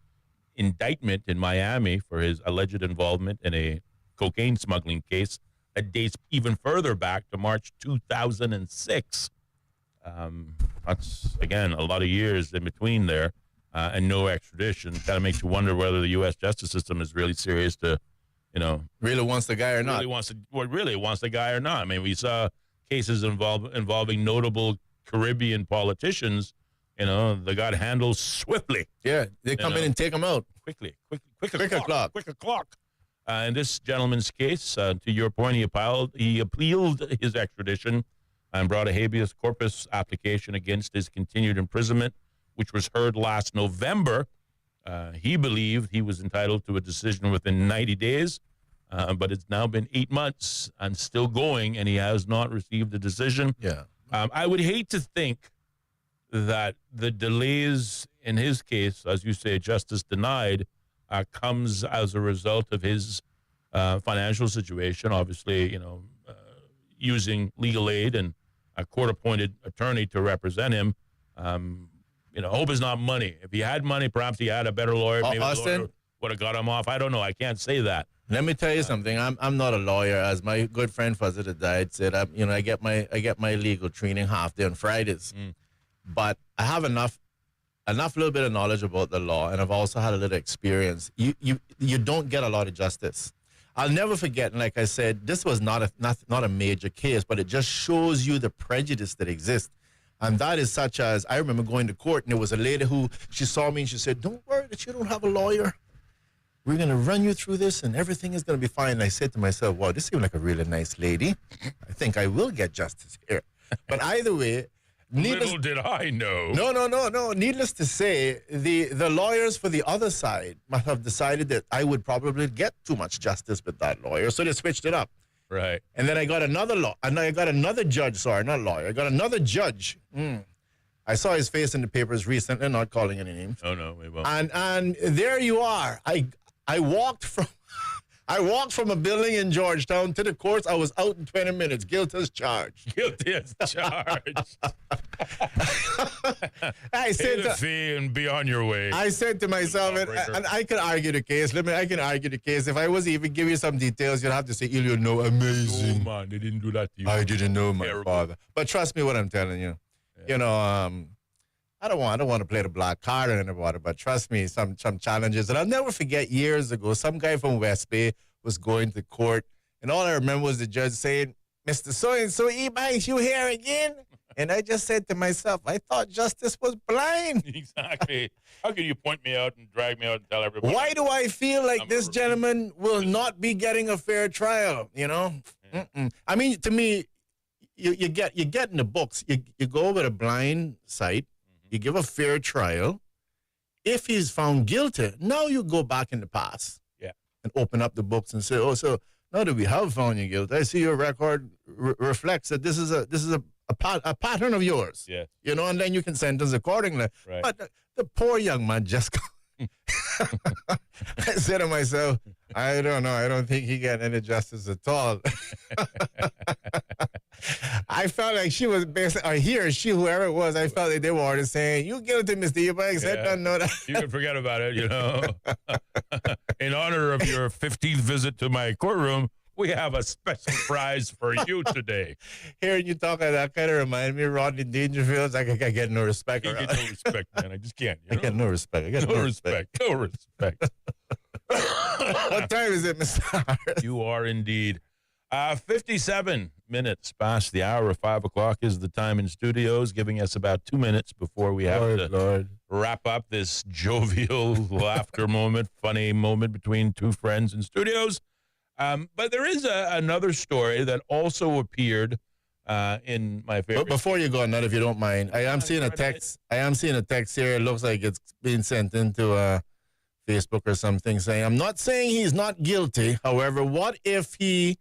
indictment in Miami for his alleged involvement in a cocaine smuggling case that dates even further back to March 2006. That's, again, a lot of years in between there, and no extradition. Kind of makes you wonder whether the U.S. justice system is really serious to, really wants the guy or not. Really wants the guy or not. I mean, we saw cases involving notable Caribbean politicians, they got handled swiftly. Yeah, they come in and take them out. Quick o'clock. In this gentleman's case, to your point, he appealed his extradition and brought a habeas corpus application against his continued imprisonment, which was heard last November. He believed he was entitled to a decision within 90 days, but it's now been 8 months and still going, and he has not received a decision. Yeah. I would hate to think that the delays in his case, as you say, justice denied, comes as a result of his financial situation. Obviously, using legal aid and a court-appointed attorney to represent him. Hope is not money. If he had money, perhaps he had a better lawyer. Maybe the lawyer would have got him off. I don't know. I can't say that. Let me tell you something. I'm not a lawyer. As my good friend Fuzzy that died said, I get my legal training half day on Fridays, but I have enough little bit of knowledge about the law, and I've also had a little experience. You don't get a lot of justice. I'll never forget. And like I said, this was not a major case, but it just shows you the prejudice that exists. And that is such as, I remember going to court, and there was a lady who, she saw me and she said, "Don't worry that you don't have a lawyer. We're going to run you through this and everything is going to be fine." And I said to myself, wow, this seems like a really nice lady. I think I will get justice here. But either way, little did I know. No. Needless to say, the lawyers for the other side must have decided that I would probably get too much justice with that lawyer. So they switched it up. Right. And then I got another judge. Sorry, not lawyer. I got another judge. I saw his face in the papers recently, not calling any names. Oh, no, we won't. And there you are. I walked from a building in Georgetown to the courts. I was out in 20 minutes. Guilty as charged. Guilty as charged. I said the fee and be on your way. I said to myself, and I can argue the case. I can argue the case. If I was to even give you some details, you'd have to say, Ellio, no, amazing. Oh, man, they didn't do that to you. I didn't know my father. But trust me what I'm telling you. Yeah. I don't want to play the black card or anybody, but trust me, some challenges. And I'll never forget years ago, some guy from West Bay was going to court, and all I remember was the judge saying, "Mr. So-and-so, E-Banks, you here again?" And I just said to myself, I thought justice was blind. Exactly. How can you point me out and drag me out and tell everybody? Why do I feel like this gentleman will not be getting a fair trial, Yeah. I mean, to me, you get in the books, you go with a blind sight, you give a fair trial. If he's found guilty, now you go back in the past and open up the books and say, "Oh, so now that we have found you guilty, I see your record reflects that this is a pattern of yours." Yeah. And then you can sentence accordingly. Right. But the poor young man just I said to myself, I don't know. I don't think he got any justice at all. I felt like she was basically, or he or she, whoever it was, I felt like they were already saying, "You guilty, Mr. Eubanks." I don't know that. You can forget about it, In honor of your 15th visit to my courtroom, we have a special prize for you today. Hearing you talk, that kind of reminded me of Rodney Dangerfield. I get no respect. You get no respect, man. I just can't. I get no respect. I get no respect. No respect. What time is it, Mr. Harris? You are indeed. 57 minutes past the hour of 5 o'clock is the time in studios, giving us about 2 minutes before we have to wrap up this jovial laughter moment, funny moment between two friends in studios. But there is another story that also appeared in my favorite. But before you go on that, if you don't mind, I am seeing a text. I am seeing a text here. It looks like it's being sent into Facebook or something saying, "I'm not saying he's not guilty. However, what if he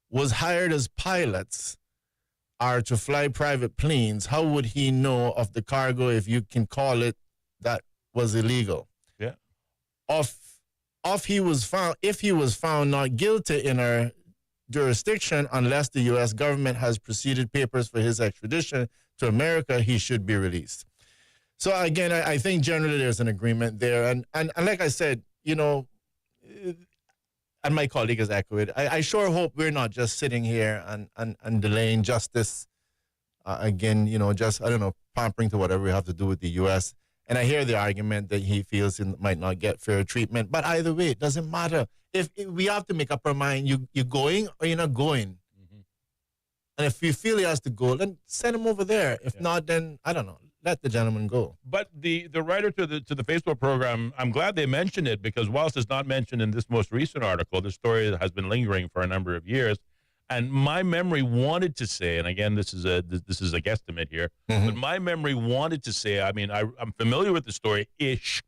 was hired as pilots or to fly private planes? How would he know of the cargo, if you can call it that was illegal. Yeah. If he was found not guilty in our jurisdiction, unless the U.S. government has preceded papers for his extradition to America, he should be released. So again, I think generally there's an agreement there. And like I said, and my colleague has echoed, I sure hope we're not just sitting here and delaying justice again, just, I don't know, pampering to whatever we have to do with the U.S. And I hear the argument that he feels he might not get fair treatment. But either way, it doesn't matter. If we have to make up our mind, you're going or you're not going. Mm-hmm. And if you feel he has to go, then send him over there. If not, then, I don't know, let the gentleman go. But the writer to the Facebook program, I'm glad they mentioned it, because whilst it's not mentioned in this most recent article, the story has been lingering for a number of years. And my memory wanted to say, and again, this is a guesstimate here, but my memory wanted to say, I mean, I'm familiar with the story-ish,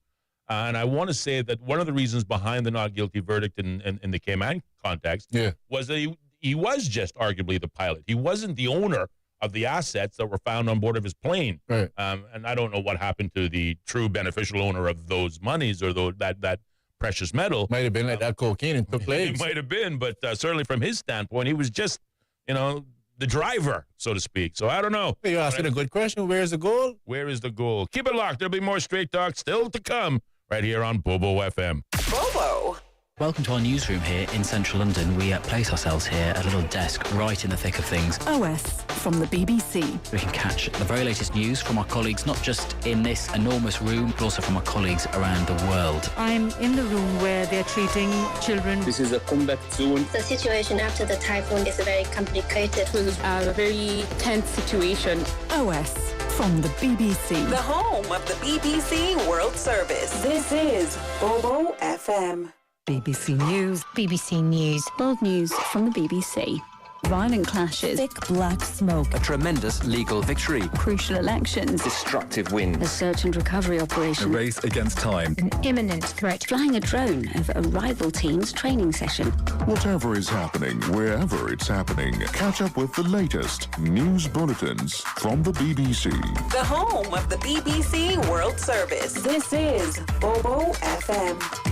and I want to say that one of the reasons behind the not guilty verdict in the Cayman context was that he was just arguably the pilot. He wasn't the owner of the assets that were found on board of his plane. Right. And I don't know what happened to the true beneficial owner of those monies or that precious metal. Might have been like that cocaine and took legs. It might have been, but certainly from his standpoint, he was just, the driver, so to speak. So I don't know. You're asking a good question. Where's the goal? Where is the goal? Keep it locked. There'll be more Straight Talk still to come right here on Bobo FM. Bobo. Welcome to our newsroom here in central London. We place ourselves here at a little desk right in the thick of things. OS from the BBC. We can catch the very latest news from our colleagues, not just in this enormous room, but also from our colleagues around the world. I'm in the room where they're treating children. This is a combat zone. The situation after the typhoon is very complicated. It was a very tense situation. OS from the BBC. The home of the BBC World Service. This is Bobo FM. BBC News. BBC News. World news from the BBC. Violent clashes. Thick black smoke. A tremendous legal victory. Crucial elections. Destructive wind. A search and recovery operation. A race against time. An imminent threat. Flying a drone over a rival team's training session. Whatever is happening, wherever it's happening, catch up with the latest news bulletins from the BBC. The home of the BBC World Service. This is Bobo FM.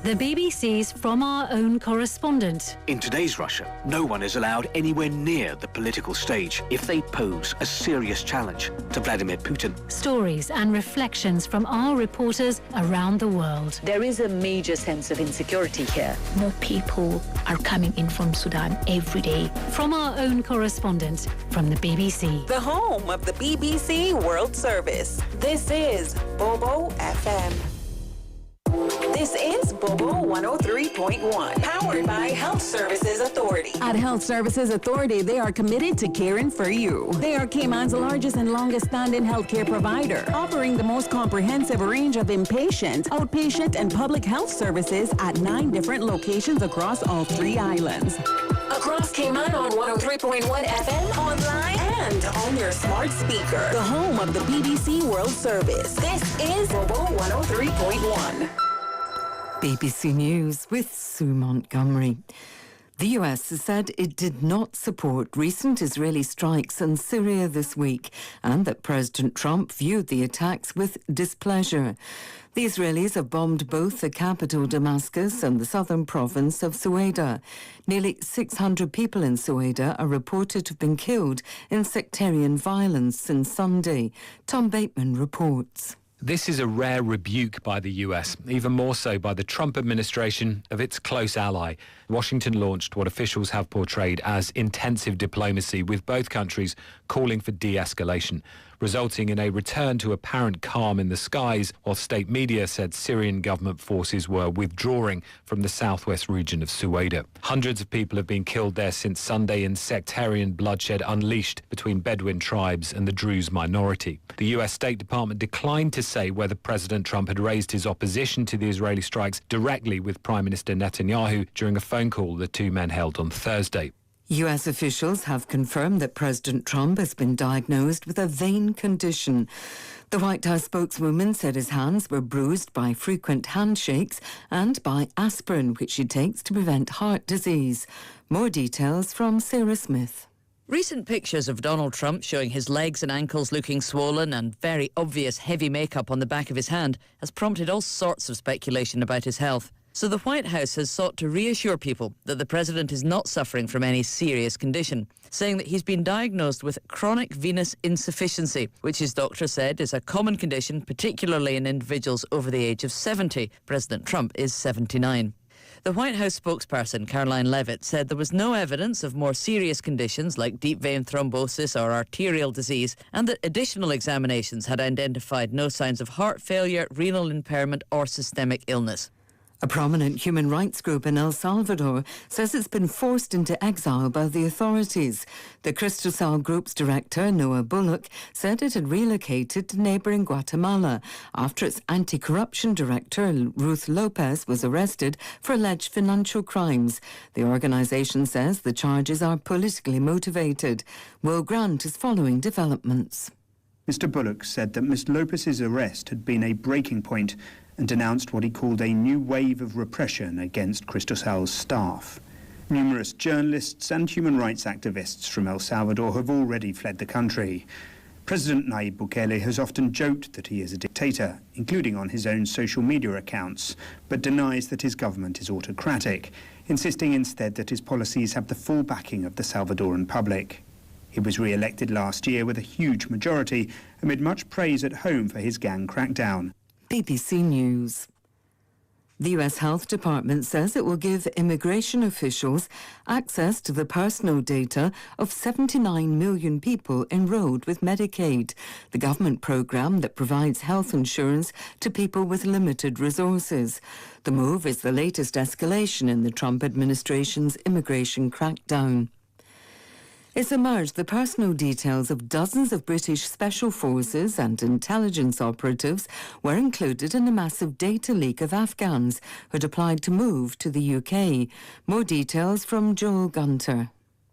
The BBC's From Our Own Correspondent. In today's Russia, no one is allowed anywhere near the political stage if they pose a serious challenge to Vladimir Putin. Stories and reflections from our reporters around the world. There is a major sense of insecurity here. More people are coming in from Sudan every day. From Our Own Correspondent from the BBC. The home of the BBC World Service. This is Bobo FM. This is Bobo 103.1, powered by Health Services Authority. At Health Services Authority, they are committed to caring for you. They are Cayman's largest and longest-standing healthcare provider, offering the most comprehensive range of inpatient, outpatient, and public health services at 9 different locations across all 3 islands. Across Cayman on 103.1 FM, online, and on your smart speaker. The home of the BBC World Service. This is Bobo 103.1. BBC News with Sue Montgomery. The US has said it did not support recent Israeli strikes in Syria this week and that President Trump viewed the attacks with displeasure. The Israelis have bombed both the capital Damascus and the southern province of Sueda. Nearly 600 people in Sueda are reported to have been killed in sectarian violence since Sunday. Tom Bateman reports. This is a rare rebuke by the US, even more so by the Trump administration of its close ally. Washington launched what officials have portrayed as intensive diplomacy, with both countries calling for de-escalation, resulting in a return to apparent calm in the skies, while state media said Syrian government forces were withdrawing from the southwest region of Sueda. Hundreds of people have been killed there since Sunday in sectarian bloodshed unleashed between Bedouin tribes and the Druze minority. The US State Department declined to say whether President Trump had raised his opposition to the Israeli strikes directly with Prime Minister Netanyahu during a phone call the two men held on Thursday. US officials have confirmed that President Trump has been diagnosed with a vein condition. The White House spokeswoman said his hands were bruised by frequent handshakes and by aspirin, which he takes to prevent heart disease. More details from Sarah Smith. Recent pictures of Donald Trump showing his legs and ankles looking swollen and very obvious heavy makeup on the back of his hand has prompted all sorts of speculation about his health. So the White House has sought to reassure people that the president is not suffering from any serious condition, saying that he's been diagnosed with chronic venous insufficiency, which his doctor said is a common condition, particularly in individuals over the age of 70. President Trump is 79. The White House spokesperson, Caroline Leavitt, said there was no evidence of more serious conditions like deep vein thrombosis or arterial disease, and that additional examinations had identified no signs of heart failure, renal impairment or systemic illness. A prominent human rights group in El Salvador says it's been forced into exile by the authorities. The Cristosal group's director, Noah Bullock, said it had relocated to neighbouring Guatemala after its anti-corruption director, Ruth Lopez, was arrested for alleged financial crimes. The organisation says the charges are politically motivated. Will Grant is following developments. Mr. Bullock said that Ms. Lopez's arrest had been a breaking point and denounced what he called a new wave of repression against Cristosal's staff. Numerous journalists and human rights activists from El Salvador have already fled the country. President Nayib Bukele has often joked that he is a dictator, including on his own social media accounts, but denies that his government is autocratic, insisting instead that his policies have the full backing of the Salvadoran public. He was re-elected last year with a huge majority, amid much praise at home for his gang crackdown. BBC News. The US Health Department says it will give immigration officials access to the personal data of 79 million people enrolled with Medicaid, the government program that provides health insurance to people with limited resources. The move is the latest escalation in the Trump administration's immigration crackdown. It's emerged the personal details of dozens of British special forces and intelligence operatives were included in a massive data leak of Afghans who'd applied to move to the UK. More details from Joel Gunter.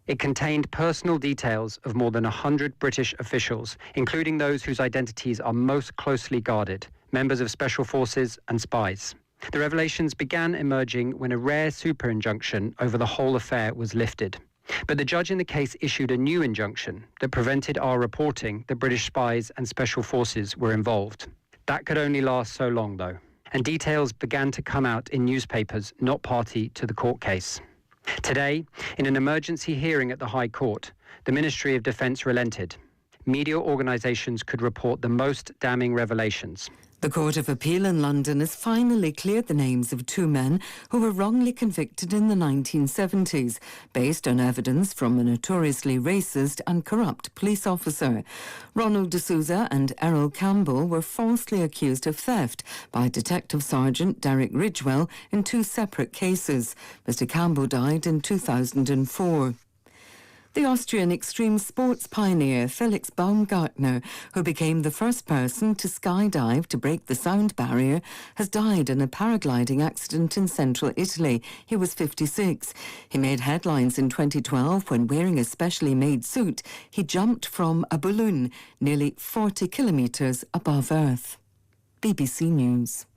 It contained personal details of more than 100 British officials, including those whose identities are most closely guarded, members of special forces and spies. The revelations began emerging when a rare super injunction over the whole affair was lifted. But the judge in the case issued a new injunction that prevented our reporting that British spies and special forces were involved. That could only last so long, though, and details began to come out in newspapers not party to the court case. Today, in an emergency hearing at the High Court, the Ministry of Defence relented. Media organisations could report the most damning revelations. The Court of Appeal in London has finally cleared the names of two men who were wrongly convicted in the 1970s, based on evidence from a notoriously racist and corrupt police officer. Ronald D'Souza and Errol Campbell were falsely accused of theft by Detective Sergeant Derek Ridgewell in two separate cases. Mr. Campbell died in 2004. The Austrian extreme sports pioneer Felix Baumgartner, who became the first person to skydive to break the sound barrier, has died in a paragliding accident in central Italy. He was 56. He made headlines in 2012 when, wearing a specially made suit, he jumped from a balloon nearly 40 kilometres above Earth. BBC News.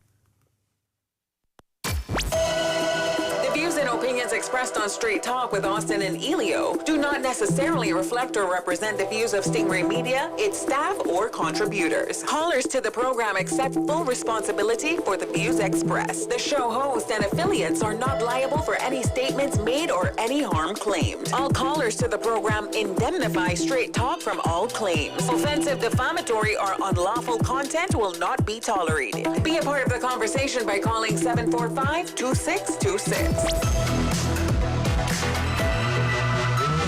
Opinions expressed on Straight Talk with Austin and Ellio do not necessarily reflect or represent the views of Stingray Media, its staff, or contributors. Callers to the program accept full responsibility for the views expressed. The show host and affiliates are not liable for any statements made or any harm claimed. All callers to the program indemnify Straight Talk from all claims. Offensive, defamatory, or unlawful content will not be tolerated. Be a part of the conversation by calling 745-2626.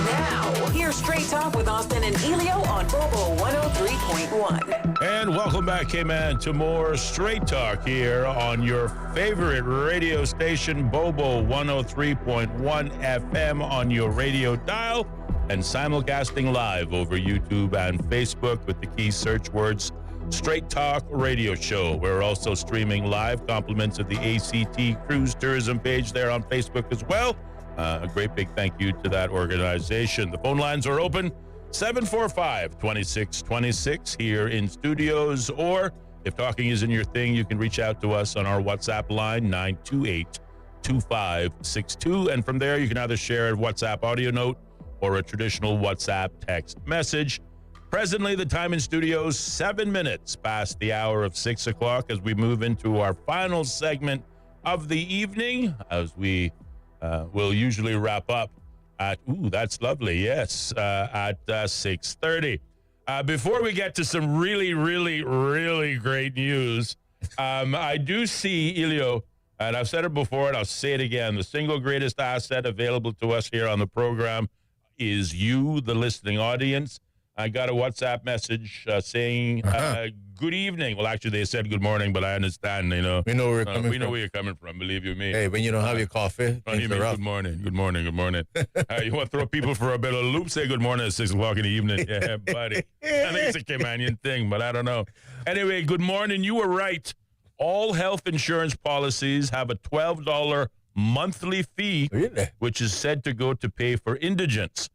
Now, here's Straight Talk with Austin and Ellio on Bobo 103.1. And welcome back, K-Man, to more Straight Talk here on your favorite radio station, Bobo 103.1 FM on your radio dial, and simulcasting live over YouTube and Facebook with the key search words Straight Talk Radio Show. We're also streaming live, compliments of the ACT Cruise Tourism page there on Facebook as well. A great big thank you to that organization. The phone lines are open, 745-2626 here in studios, or if talking isn't your thing, you can reach out to us on our WhatsApp line, 928-2562, and from there you can either share a WhatsApp audio note or a traditional WhatsApp text message. Presently, the time in studio, 7 minutes past the hour of 6 o'clock as we move into our final segment of the evening, as we will usually wrap up at, that's lovely, yes, at 6:30. Before we get to some really, really, really great news, I do see, Ellio, and I've said it before and I'll say it again, the single greatest asset available to us here on the program is you, the listening audience. I got a WhatsApp message saying, good evening. Well, actually, they said good morning, but I understand, you know. We know where you're coming from. We know where you're coming from, believe you me. Hey, when you don't have your coffee, things are rough. Good morning, good morning, good morning. You want to throw people for a bit of a loop? Say good morning at 6 o'clock in the evening. Yeah, buddy. I think it's a Caymanian thing, but I don't know. Anyway, good morning. You were right. All health insurance policies have a $12 monthly fee, which is said to go to pay for indigents.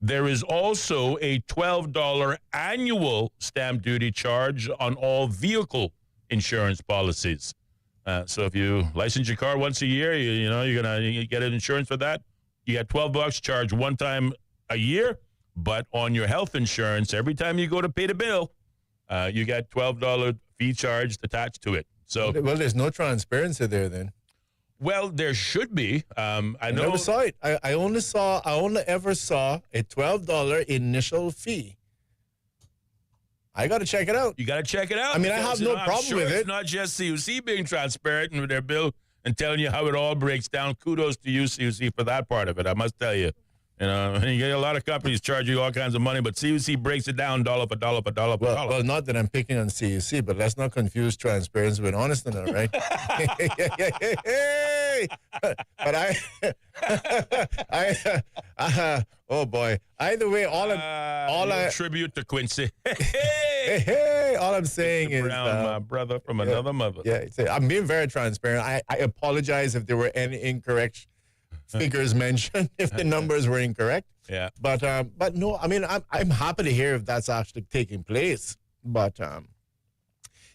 There is also a $12 annual stamp duty charge on all vehicle insurance policies. So if you license your car once a year, you're gonna get an insurance for that. You get $12 charged one time a year, but on your health insurance, every time you go to pay the bill, you get $12 fee charged attached to it. So well, there's no transparency there then. Well, there should be. I never saw it. I only ever saw a $12 initial fee. I got to check it out. You got to check it out. I mean, I have no problem with it. It's not just CUC being transparent with their bill and telling you how it all breaks down. Kudos to you, CUC, for that part of it. I must tell you. You know, you get a lot of companies charge you all kinds of money, but CUC breaks it down dollar for dollar for dollar for dollar. Well, not that I'm picking on CUC, but let's not confuse transparency with honest enough, right? But oh boy. Either way, all tribute to Quincy. All I'm saying is, my brother from another mother. Yeah, I'm being very transparent. I apologize if there were any incorrect figures mentioned, if the numbers were incorrect. Yeah. But no, I mean, I'm happy to hear if that's actually taking place. But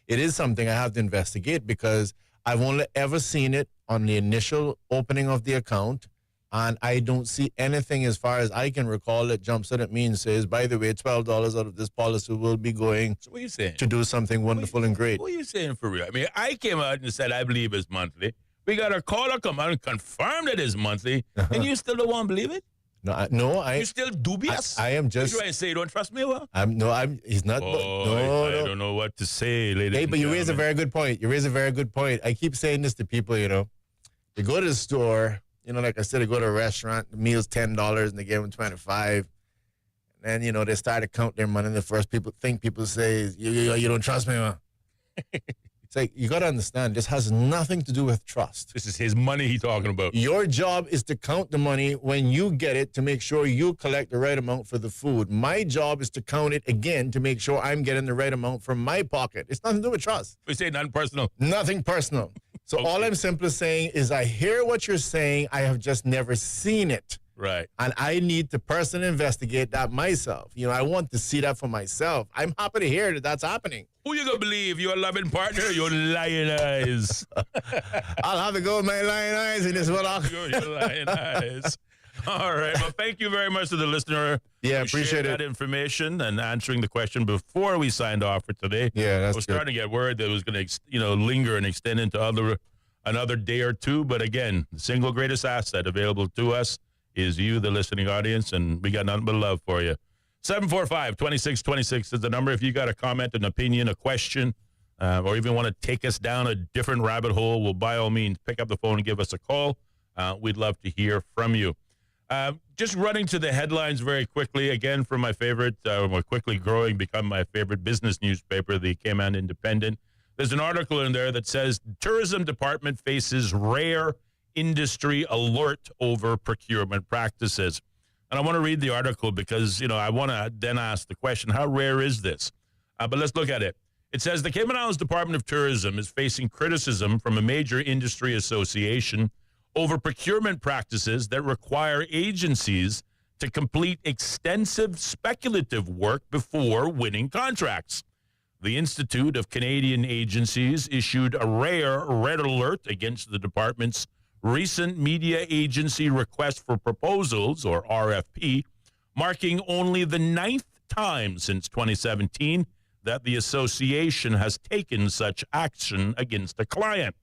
it is something I have to investigate because I've only ever seen it on the initial opening of the account, and I don't see anything as far as I can recall that jumps out at me and says, by the way, $12 out of this policy will be going so what are you saying? To do something wonderful and great. What are you saying for real? I mean, I came out and said I believe it's monthly. We got a caller come out and confirm that it's monthly, and you still don't want to believe it? No, You're still dubious? I am just. You trying to say you don't trust me? Well? He's not. I don't know what to say, ladies. Hey, but you raise a very good point. I keep saying this to people, They go to the store, like I said, they go to a restaurant, the meal's $10, and they give them $25. And then, they start to count their money. The first people say, you don't trust me, huh? It's like, you got to understand, this has nothing to do with trust. This is his money he's talking about. Your job is to count the money when you get it to make sure you collect the right amount for the food. My job is to count it again to make sure I'm getting the right amount from my pocket. It's nothing to do with trust. We say nothing personal. Nothing personal. So all I'm simply saying is I hear what you're saying. I have just never seen it. Right. And I need to personally investigate that myself. I want to see that for myself. I'm happy to hear that that's happening. Who you gonna believe? Your loving partner or your lying eyes? I'll have to go with my lying eyes in this one. Your lying eyes. All right. Well, thank you very much to the listener. Yeah, appreciate that information and answering the question before we signed off for today. Yeah, that's I was starting to get word that it was going to, linger and extend into another day or two. But again, the single greatest asset available to us is you, the listening audience, and we got nothing but love for you. 745-2626 is the number. If you got a comment, an opinion, a question, or even want to take us down a different rabbit hole, well, by all means, pick up the phone and give us a call. We'd love to hear from you. Just running to the headlines very quickly, again, from my favorite, quickly growing, become my favorite business newspaper, the Cayman Independent. There's an article in there that says, Tourism Department faces rare industry alert over procurement practices. And I want to read the article because, I want to then ask the question, how rare is this? But let's look at it. It says the Cayman Islands Department of Tourism is facing criticism from a major industry association over procurement practices that require agencies to complete extensive speculative work before winning contracts. The Institute of Canadian Agencies issued a rare red alert against the department's recent media agency request for proposals, or RFP, marking only the 9th time since 2017 that the association has taken such action against a client.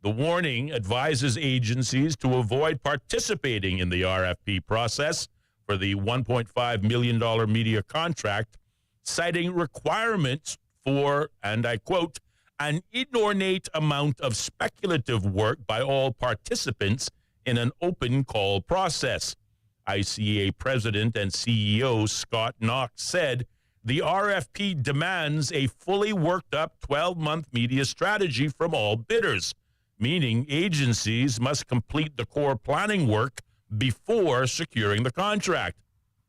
The warning advises agencies to avoid participating in the RFP process for the $1.5 million media contract, citing requirements for, and I quote, an inordinate amount of speculative work by all participants in an open call process. ICA President and CEO Scott Knox said the RFP demands a fully worked up 12-month media strategy from all bidders, meaning agencies must complete the core planning work before securing the contract.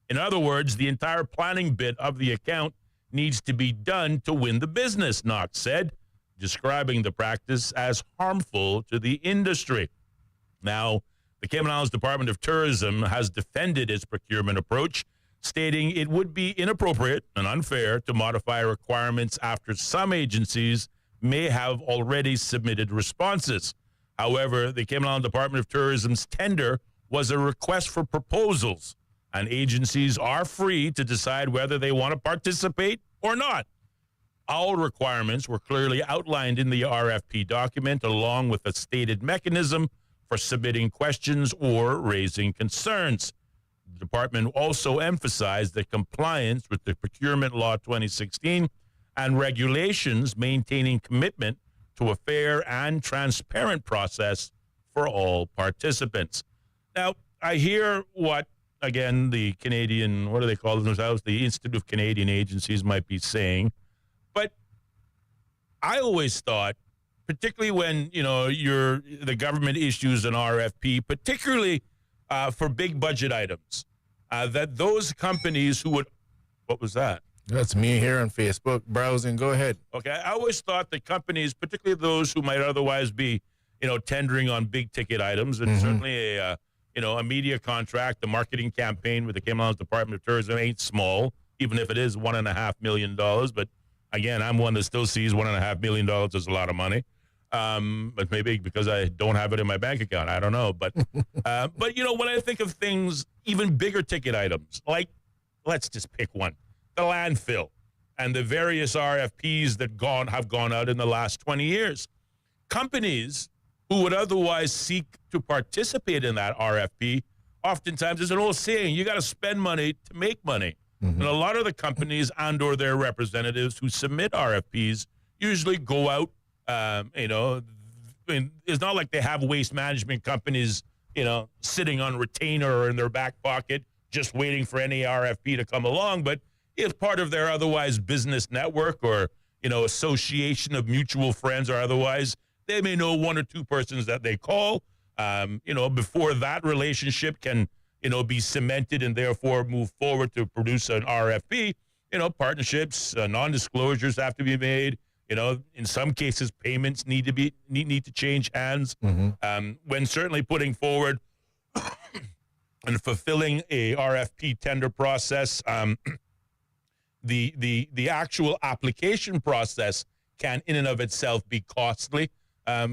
In other words, the entire planning bit of the account needs to be done to win the business, Knox said, describing the practice as harmful to the industry. Now, the Cayman Islands Department of Tourism has defended its procurement approach, stating it would be inappropriate and unfair to modify requirements after some agencies may have already submitted responses. However, the Cayman Islands Department of Tourism's tender was a request for proposals, and agencies are free to decide whether they want to participate or not. All requirements were clearly outlined in the RFP document, along with a stated mechanism for submitting questions or raising concerns. The department also emphasized that compliance with the Procurement Law 2016 and regulations maintaining commitment to a fair and transparent process for all participants. Now, I hear what, again, the Canadian, what do they call themselves? The Institute of Canadian Agencies might be saying. But I always thought, particularly when, the government issues an RFP, particularly for big budget items, that those companies who would, what was that? That's me here on Facebook browsing. Go ahead. Okay. I always thought that companies, particularly those who might otherwise be, tendering on big ticket items, and certainly a media contract, the marketing campaign with the Cayman Islands Department of Tourism ain't small, even if it is $1.5 million. But again, I'm one that still sees $1.5 million as a lot of money. But maybe because I don't have it in my bank account, I don't know. But when I think of things, even bigger ticket items, like, let's just pick one, the landfill and the various RFPs that have gone out in the last 20 years. Companies who would otherwise seek to participate in that RFP, oftentimes there's an old saying, you got to spend money to make money. And a lot of the companies and or their representatives who submit RFPs usually go out, it's not like they have waste management companies, sitting on retainer or in their back pocket just waiting for any RFP to come along, but it's part of their otherwise business network or, association of mutual friends or otherwise. They may know one or two persons that they call, before that relationship can, be cemented and therefore move forward to produce an RFP. Partnerships, non-disclosures have to be made. In some cases, payments need to change hands. When certainly putting forward and fulfilling a RFP tender process, the actual application process can in and of itself be costly,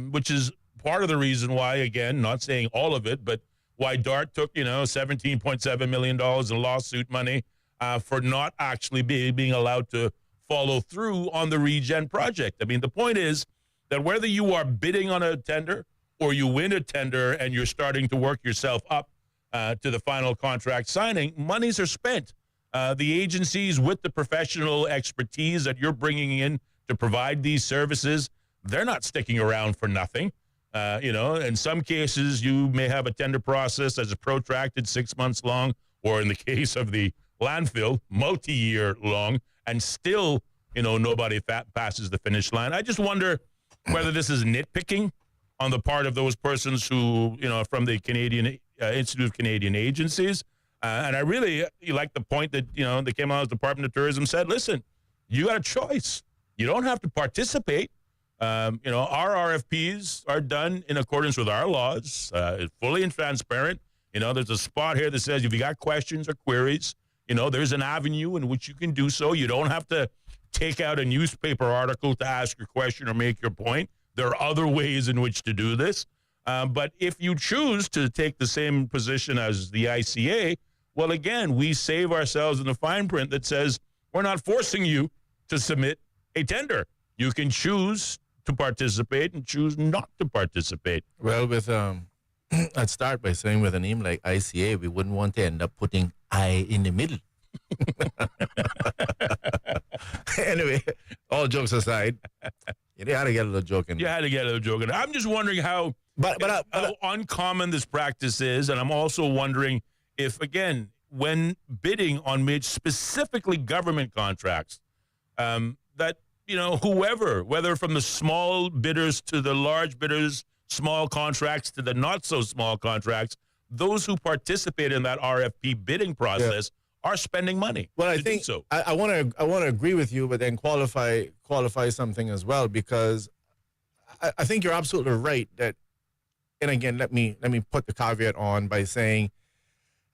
which is part of the reason why, again, not saying all of it, but why DART took, $17.7 million in lawsuit money for not actually being allowed to follow through on the regen project. I mean, the point is that whether you are bidding on a tender or you win a tender and you're starting to work yourself up to the final contract signing, monies are spent. The agencies with the professional expertise that you're bringing in to provide these services, they're not sticking around for nothing. In some cases, you may have a tender process that's protracted 6 months long, or in the case of the landfill, multi-year long, and still, nobody passes the finish line. I just wonder whether this is nitpicking on the part of those persons who, from the Canadian Institute of Canadian Agencies. And I really like the point that, the Cayman Islands Department of Tourism said, listen, you got a choice. You don't have to participate. Our RFPs are done in accordance with our laws, fully and transparent. There's a spot here that says if you got questions or queries, there's an avenue in which you can do so. You don't have to take out a newspaper article to ask your question or make your point. There are other ways in which to do this. But if you choose to take the same position as the ICA, Well, again, we save ourselves in the fine print that says we're not forcing you to submit a tender. You can choose to participate and choose not to participate. Well, with I'd start by saying with a name like ICA, we wouldn't want to end up putting I in the middle. Anyway, all jokes aside, you had to get a little joke in. You had to get a little joke in. I'm just wondering how uncommon this practice is, and I'm also wondering if, again, when bidding on specifically government contracts, that, whoever, whether from the small bidders to the large bidders, small contracts to the not so small contracts, those who participate in that RFP bidding process are spending money. Well, I think so. I want to agree with you, but then qualify something as well, because I think you're absolutely right that, and again, let me put the caveat on by saying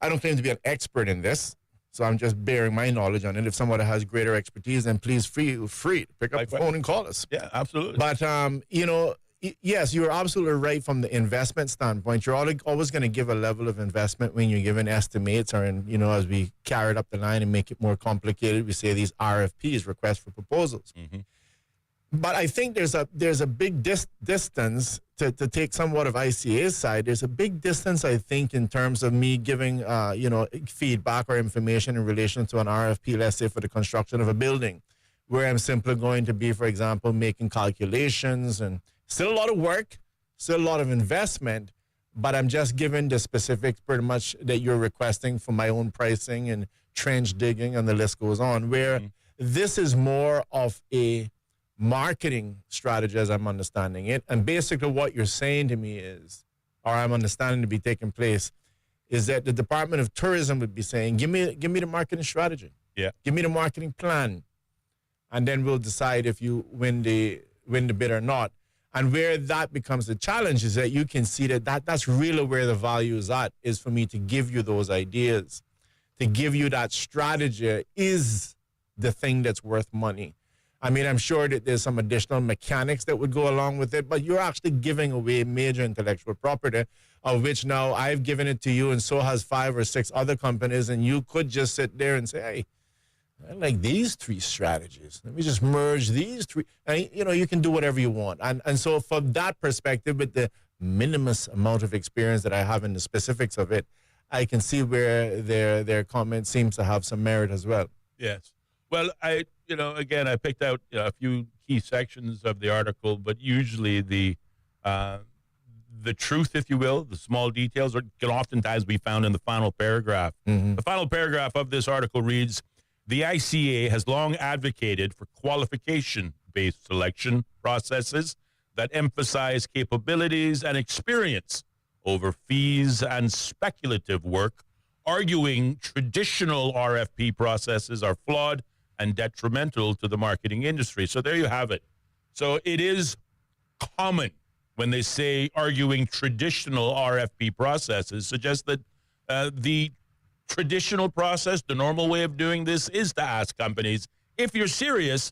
I don't claim to be an expert in this, so I'm just bearing my knowledge on it. If someone has greater expertise, then please feel free to pick up the phone and call us. Yeah, absolutely. But yes, you're absolutely right from the investment standpoint. You're always going to give a level of investment when you're giving estimates, or as we carry it up the line and make it more complicated, we say these RFPs, requests for proposals. Mm-hmm. But I think there's a big distance to take somewhat of ICA's side. There's a big distance, I think, in terms of me giving feedback or information in relation to an RFP, let's say for the construction of a building, where I'm simply going to be, for example, making calculations, and still a lot of work, still a lot of investment, but I'm just giving the specifics pretty much that you're requesting for my own pricing and trench digging, and the list goes on, where this is more of a marketing strategy as I'm understanding it. And basically what you're saying to me is, or I'm understanding to be taking place, is that the Department of Tourism would be saying, give me the marketing strategy. Yeah. Give me the marketing plan. And then we'll decide if you win the bid or not. And where that becomes the challenge is that you can see that's really where the value is at, is for me to give you those ideas, to give you that strategy is the thing that's worth money. I mean, I'm sure that there's some additional mechanics that would go along with it, but you're actually giving away major intellectual property, of which now I've given it to you, and so has 5 or 6 other companies, and you could just sit there and say, hey, I like these 3 strategies. Let me just merge these 3. And, you can do whatever you want. And so from that perspective, with the minimus amount of experience that I have in the specifics of it, I can see where their comment seems to have some merit as well. Yes. Well, I picked out a few key sections of the article, but usually the truth, if you will, the small details can oftentimes be found in the final paragraph. Mm-hmm. The final paragraph of this article reads, the ICA has long advocated for qualification-based selection processes that emphasize capabilities and experience over fees and speculative work, arguing traditional RFP processes are flawed and detrimental to the marketing industry. So there you have it. So it is common when they say arguing traditional RFP processes suggests that the traditional process, the normal way of doing this, is to ask companies, if you're serious,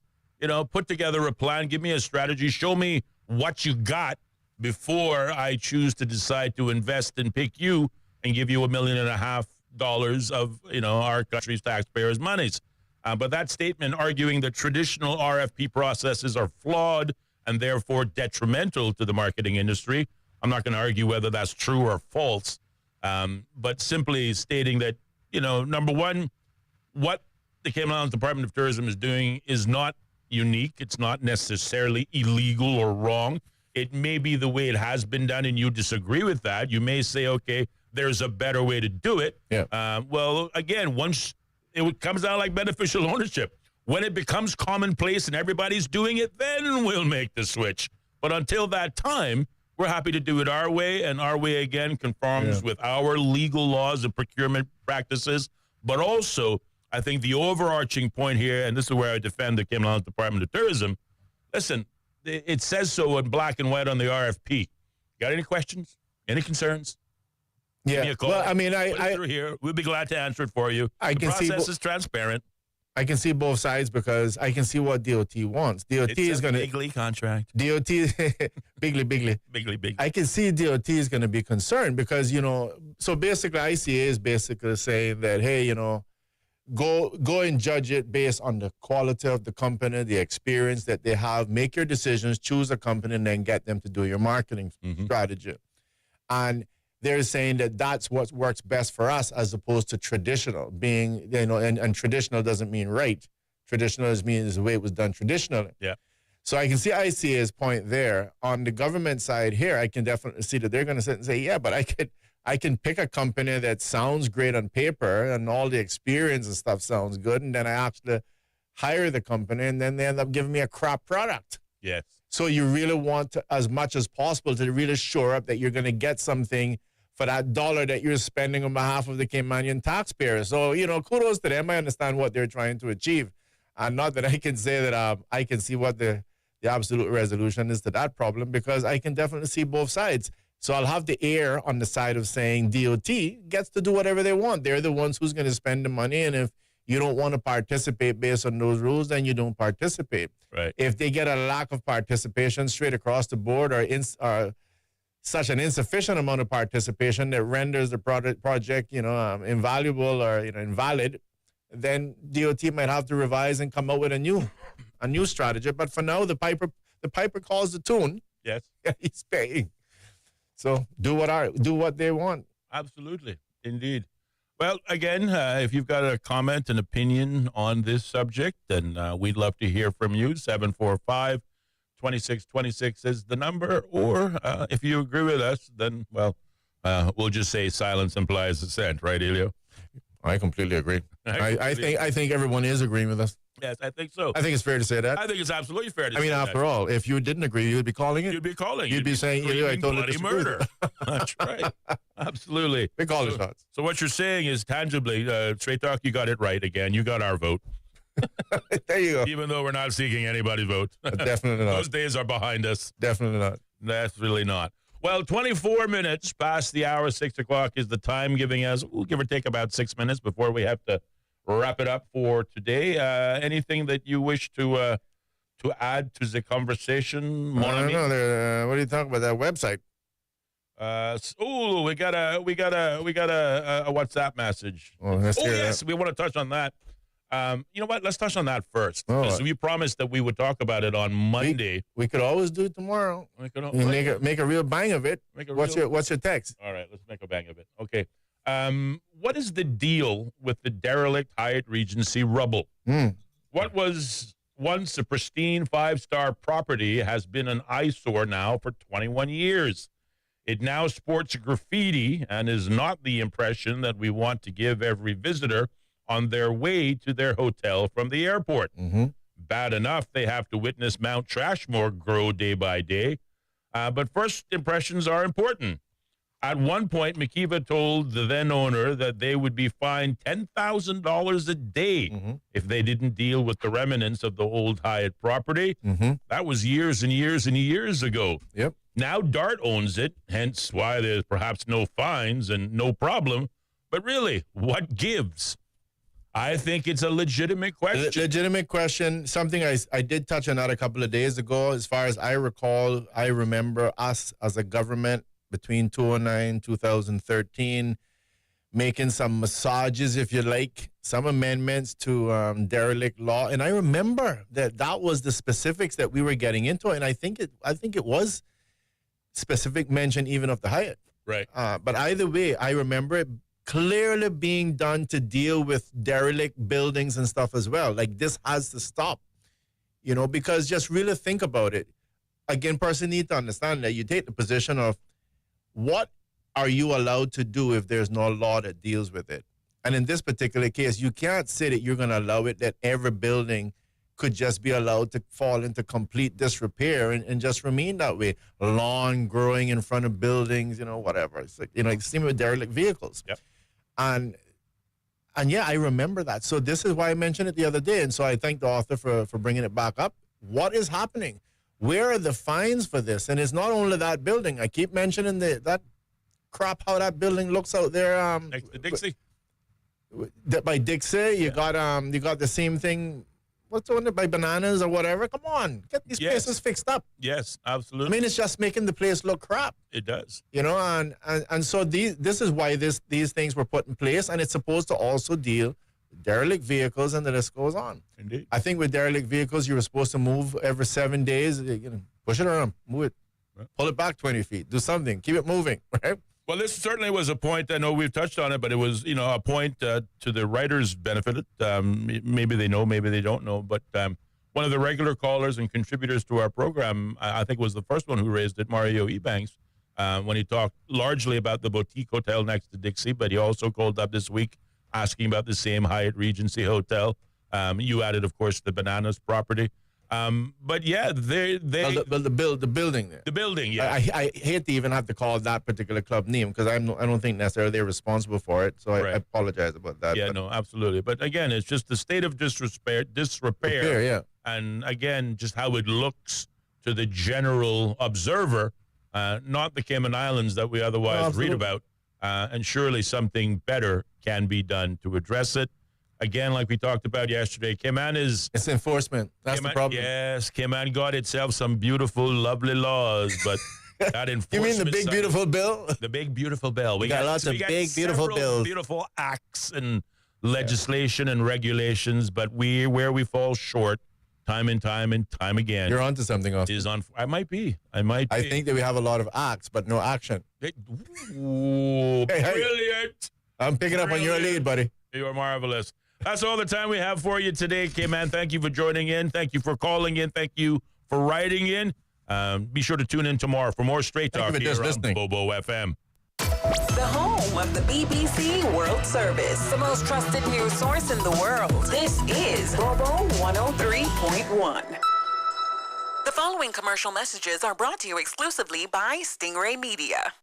put together a plan, give me a strategy, show me what you got before I choose to decide to invest and pick you and give you $1.5 million of our country's taxpayers' monies. But that statement arguing that traditional RFP processes are flawed and therefore detrimental to the marketing industry, I'm not going to argue whether that's true or false, but simply stating that, number one, what the Cayman Islands Department of Tourism is doing is not unique. It's not necessarily illegal or wrong. It may be the way it has been done, and you disagree with that. You may say, okay, there's a better way to do it. Yeah. Well, again, once it comes down like beneficial ownership. When it becomes commonplace and everybody's doing it, then we'll make the switch. But until that time, we're happy to do it our way, and our way, again, conforms with our legal laws and procurement practices. But also, I think the overarching point here, and this is where I defend the Cayman Islands Department of Tourism, listen, it says so in black and white on the RFP. Got any questions? Any concerns? Yeah. Give me a call. Well, I mean, Put it through here. We'll be glad to answer it for you. The process is transparent. I can see both sides because I can see what DOT wants. DOT is going to bigly contract. DOT bigly. I can see DOT is going to be concerned because so basically ICA is basically saying that, hey, go and judge it based on the quality of the company, the experience that they have. Make your decisions, choose a company, and then get them to do your marketing strategy. And they're saying that that's what works best for us as opposed to traditional being, and traditional doesn't mean right. Traditional means the way it was done traditionally. Yeah. So I can see ICA's point there. On the government side here, I can definitely see that they're going to sit and say, yeah, but I can pick a company that sounds great on paper and all the experience and stuff sounds good. And then I actually hire the company and then they end up giving me a crap product. Yes. So you really want to, as much as possible, to really shore up that you're going to get something for that dollar that you're spending on behalf of the Caymanian taxpayer. So, kudos to them. I understand what they're trying to achieve. And not that I can say that I can see what the absolute resolution is to that problem because I can definitely see both sides. So I'll have the air on the side of saying DOT gets to do whatever they want. They're the ones who's going to spend the money. And if you don't want to participate based on those rules, then you don't participate. Right. If they get a lack of participation straight across the board or such an insufficient amount of participation that renders the project, invaluable or invalid, then DOT might have to revise and come up with a new strategy. But for now, the piper calls the tune. Yes, he's paying. So do what they want. Absolutely, indeed. Well, again, if you've got a comment, an opinion on this subject, then we'd love to hear from you. 745-2626 is the number. Or if you agree with us, then, we'll just say silence implies assent. Right, Ellio? I completely agree. I think everyone is agreeing with us. Yes, I think so. I think it's fair to say that. I think it's absolutely fair to say that. After all, if you didn't agree, you'd be calling it. You'd be calling. You'd be saying, I totally bloody disagree. murder. That's right. Absolutely. We call the shots. So what you're saying is tangibly, Straight Talk, you got it right again. You got our vote. There you go. Even though we're not seeking anybody's vote. Definitely not. Those days are behind us. Definitely not. That's really not. Well, 24 minutes past the hour, 6 o'clock is the time, giving us, give or take about 6 minutes before we have to wrap it up for today. Anything that you wish to add to the conversation? I don't know. What are you talking about? That website? We got a WhatsApp message. Yes, we want to touch on that. You know what? Let's touch on that first. Because we promised that we would talk about it on Monday. We could always do it tomorrow. We could make a real bang of it. What's your text? All right, let's make a bang of it. Okay. What is the deal with the derelict Hyatt Regency rubble? What was once a pristine 5-star property has been an eyesore now for 21 years. It now sports graffiti and is not the impression that we want to give every visitor on their way to their hotel from the airport. Bad enough they have to witness Mount Trashmore grow day by day. But first impressions are important. At one point, McKeeva told the then owner that they would be fined $10,000 a day if they didn't deal with the remnants of the old Hyatt property. That was years and years and years ago. Yep. Now DART owns it, hence why there's perhaps no fines and no problem. But really, what gives? I think it's a legitimate question. Legitimate question. Something I did touch on that a couple of days ago. As far as I recall, I remember us as a government between 2009, 2013, making some massages, if you like, some amendments to derelict law. And I remember that was the specifics that we were getting into. And I think it was specific mention even of the Hyatt. Right. But either way, I remember it clearly being done to deal with derelict buildings and stuff as well. Like, this has to stop, because just really think about it. Again, person need to understand that you take the position of what are you allowed to do if there's no law that deals with it. And in this particular case, you can't say that you're going to allow it, that every building could just be allowed to fall into complete disrepair and just remain that way. Lawn growing in front of buildings, whatever. It's like, same with derelict vehicles. Yep. And yeah, I remember that. So this is why I mentioned it the other day. And so I thank the author for bringing it back up. What is happening? Where are the fines for this? And it's not only that building. I keep mentioning that crap, how that building looks out there. Next to Dixie? by Dixie. You got the same thing. What's the one by Bananas or whatever? Come on, get these places fixed up. Yes, absolutely. I mean, it's just making the place look crap. It does. You know, and so this is why these things were put in place, and it's supposed to also deal with derelict vehicles, and the list goes on. Indeed. I think with derelict vehicles, you were supposed to move every 7 days. You know, push it around, move it, pull it back 20 feet, do something, keep it moving, right? Well, this certainly was a point. I know we've touched on it, but it was, a point to the writers' benefit. Maybe they know, maybe they don't know. But one of the regular callers and contributors to our program, I think was the first one who raised it, Mario Ebanks, when he talked largely about the boutique hotel next to Dixie, but he also called up this week asking about the same Hyatt Regency Hotel. You added, of course, the Bananas property. But yeah, the building there. The building, yeah. I hate to even have to call that particular club name because I don't think necessarily they're responsible for it. So I apologize about that. Yeah, no, absolutely. But again, it's just the state of disrepair. Yeah. And again, just how it looks to the general observer, not the Cayman Islands that we otherwise read about. And surely something better can be done to address it. Again, like we talked about yesterday, Cayman is... It's enforcement. That's the problem. Yes, Cayman got itself some beautiful, lovely laws, but that enforcement... You mean the big, beautiful bill? The big, beautiful bill. We got lots of big, beautiful bills. Beautiful acts and legislation and regulations, but where we fall short time and time again... You're onto something else. I might be. I think that we have a lot of acts, but no action. Ooh, brilliant. I'm picking up on your lead, buddy. You are marvelous. That's all the time we have for you today, Cayman. Thank you for joining in. Thank you for calling in. Thank you for writing in. Be sure to tune in tomorrow for more Straight Talk here on Bobo FM. The home of the BBC World Service. The most trusted news source in the world. This is Bobo 103.1. The following commercial messages are brought to you exclusively by Stingray Media.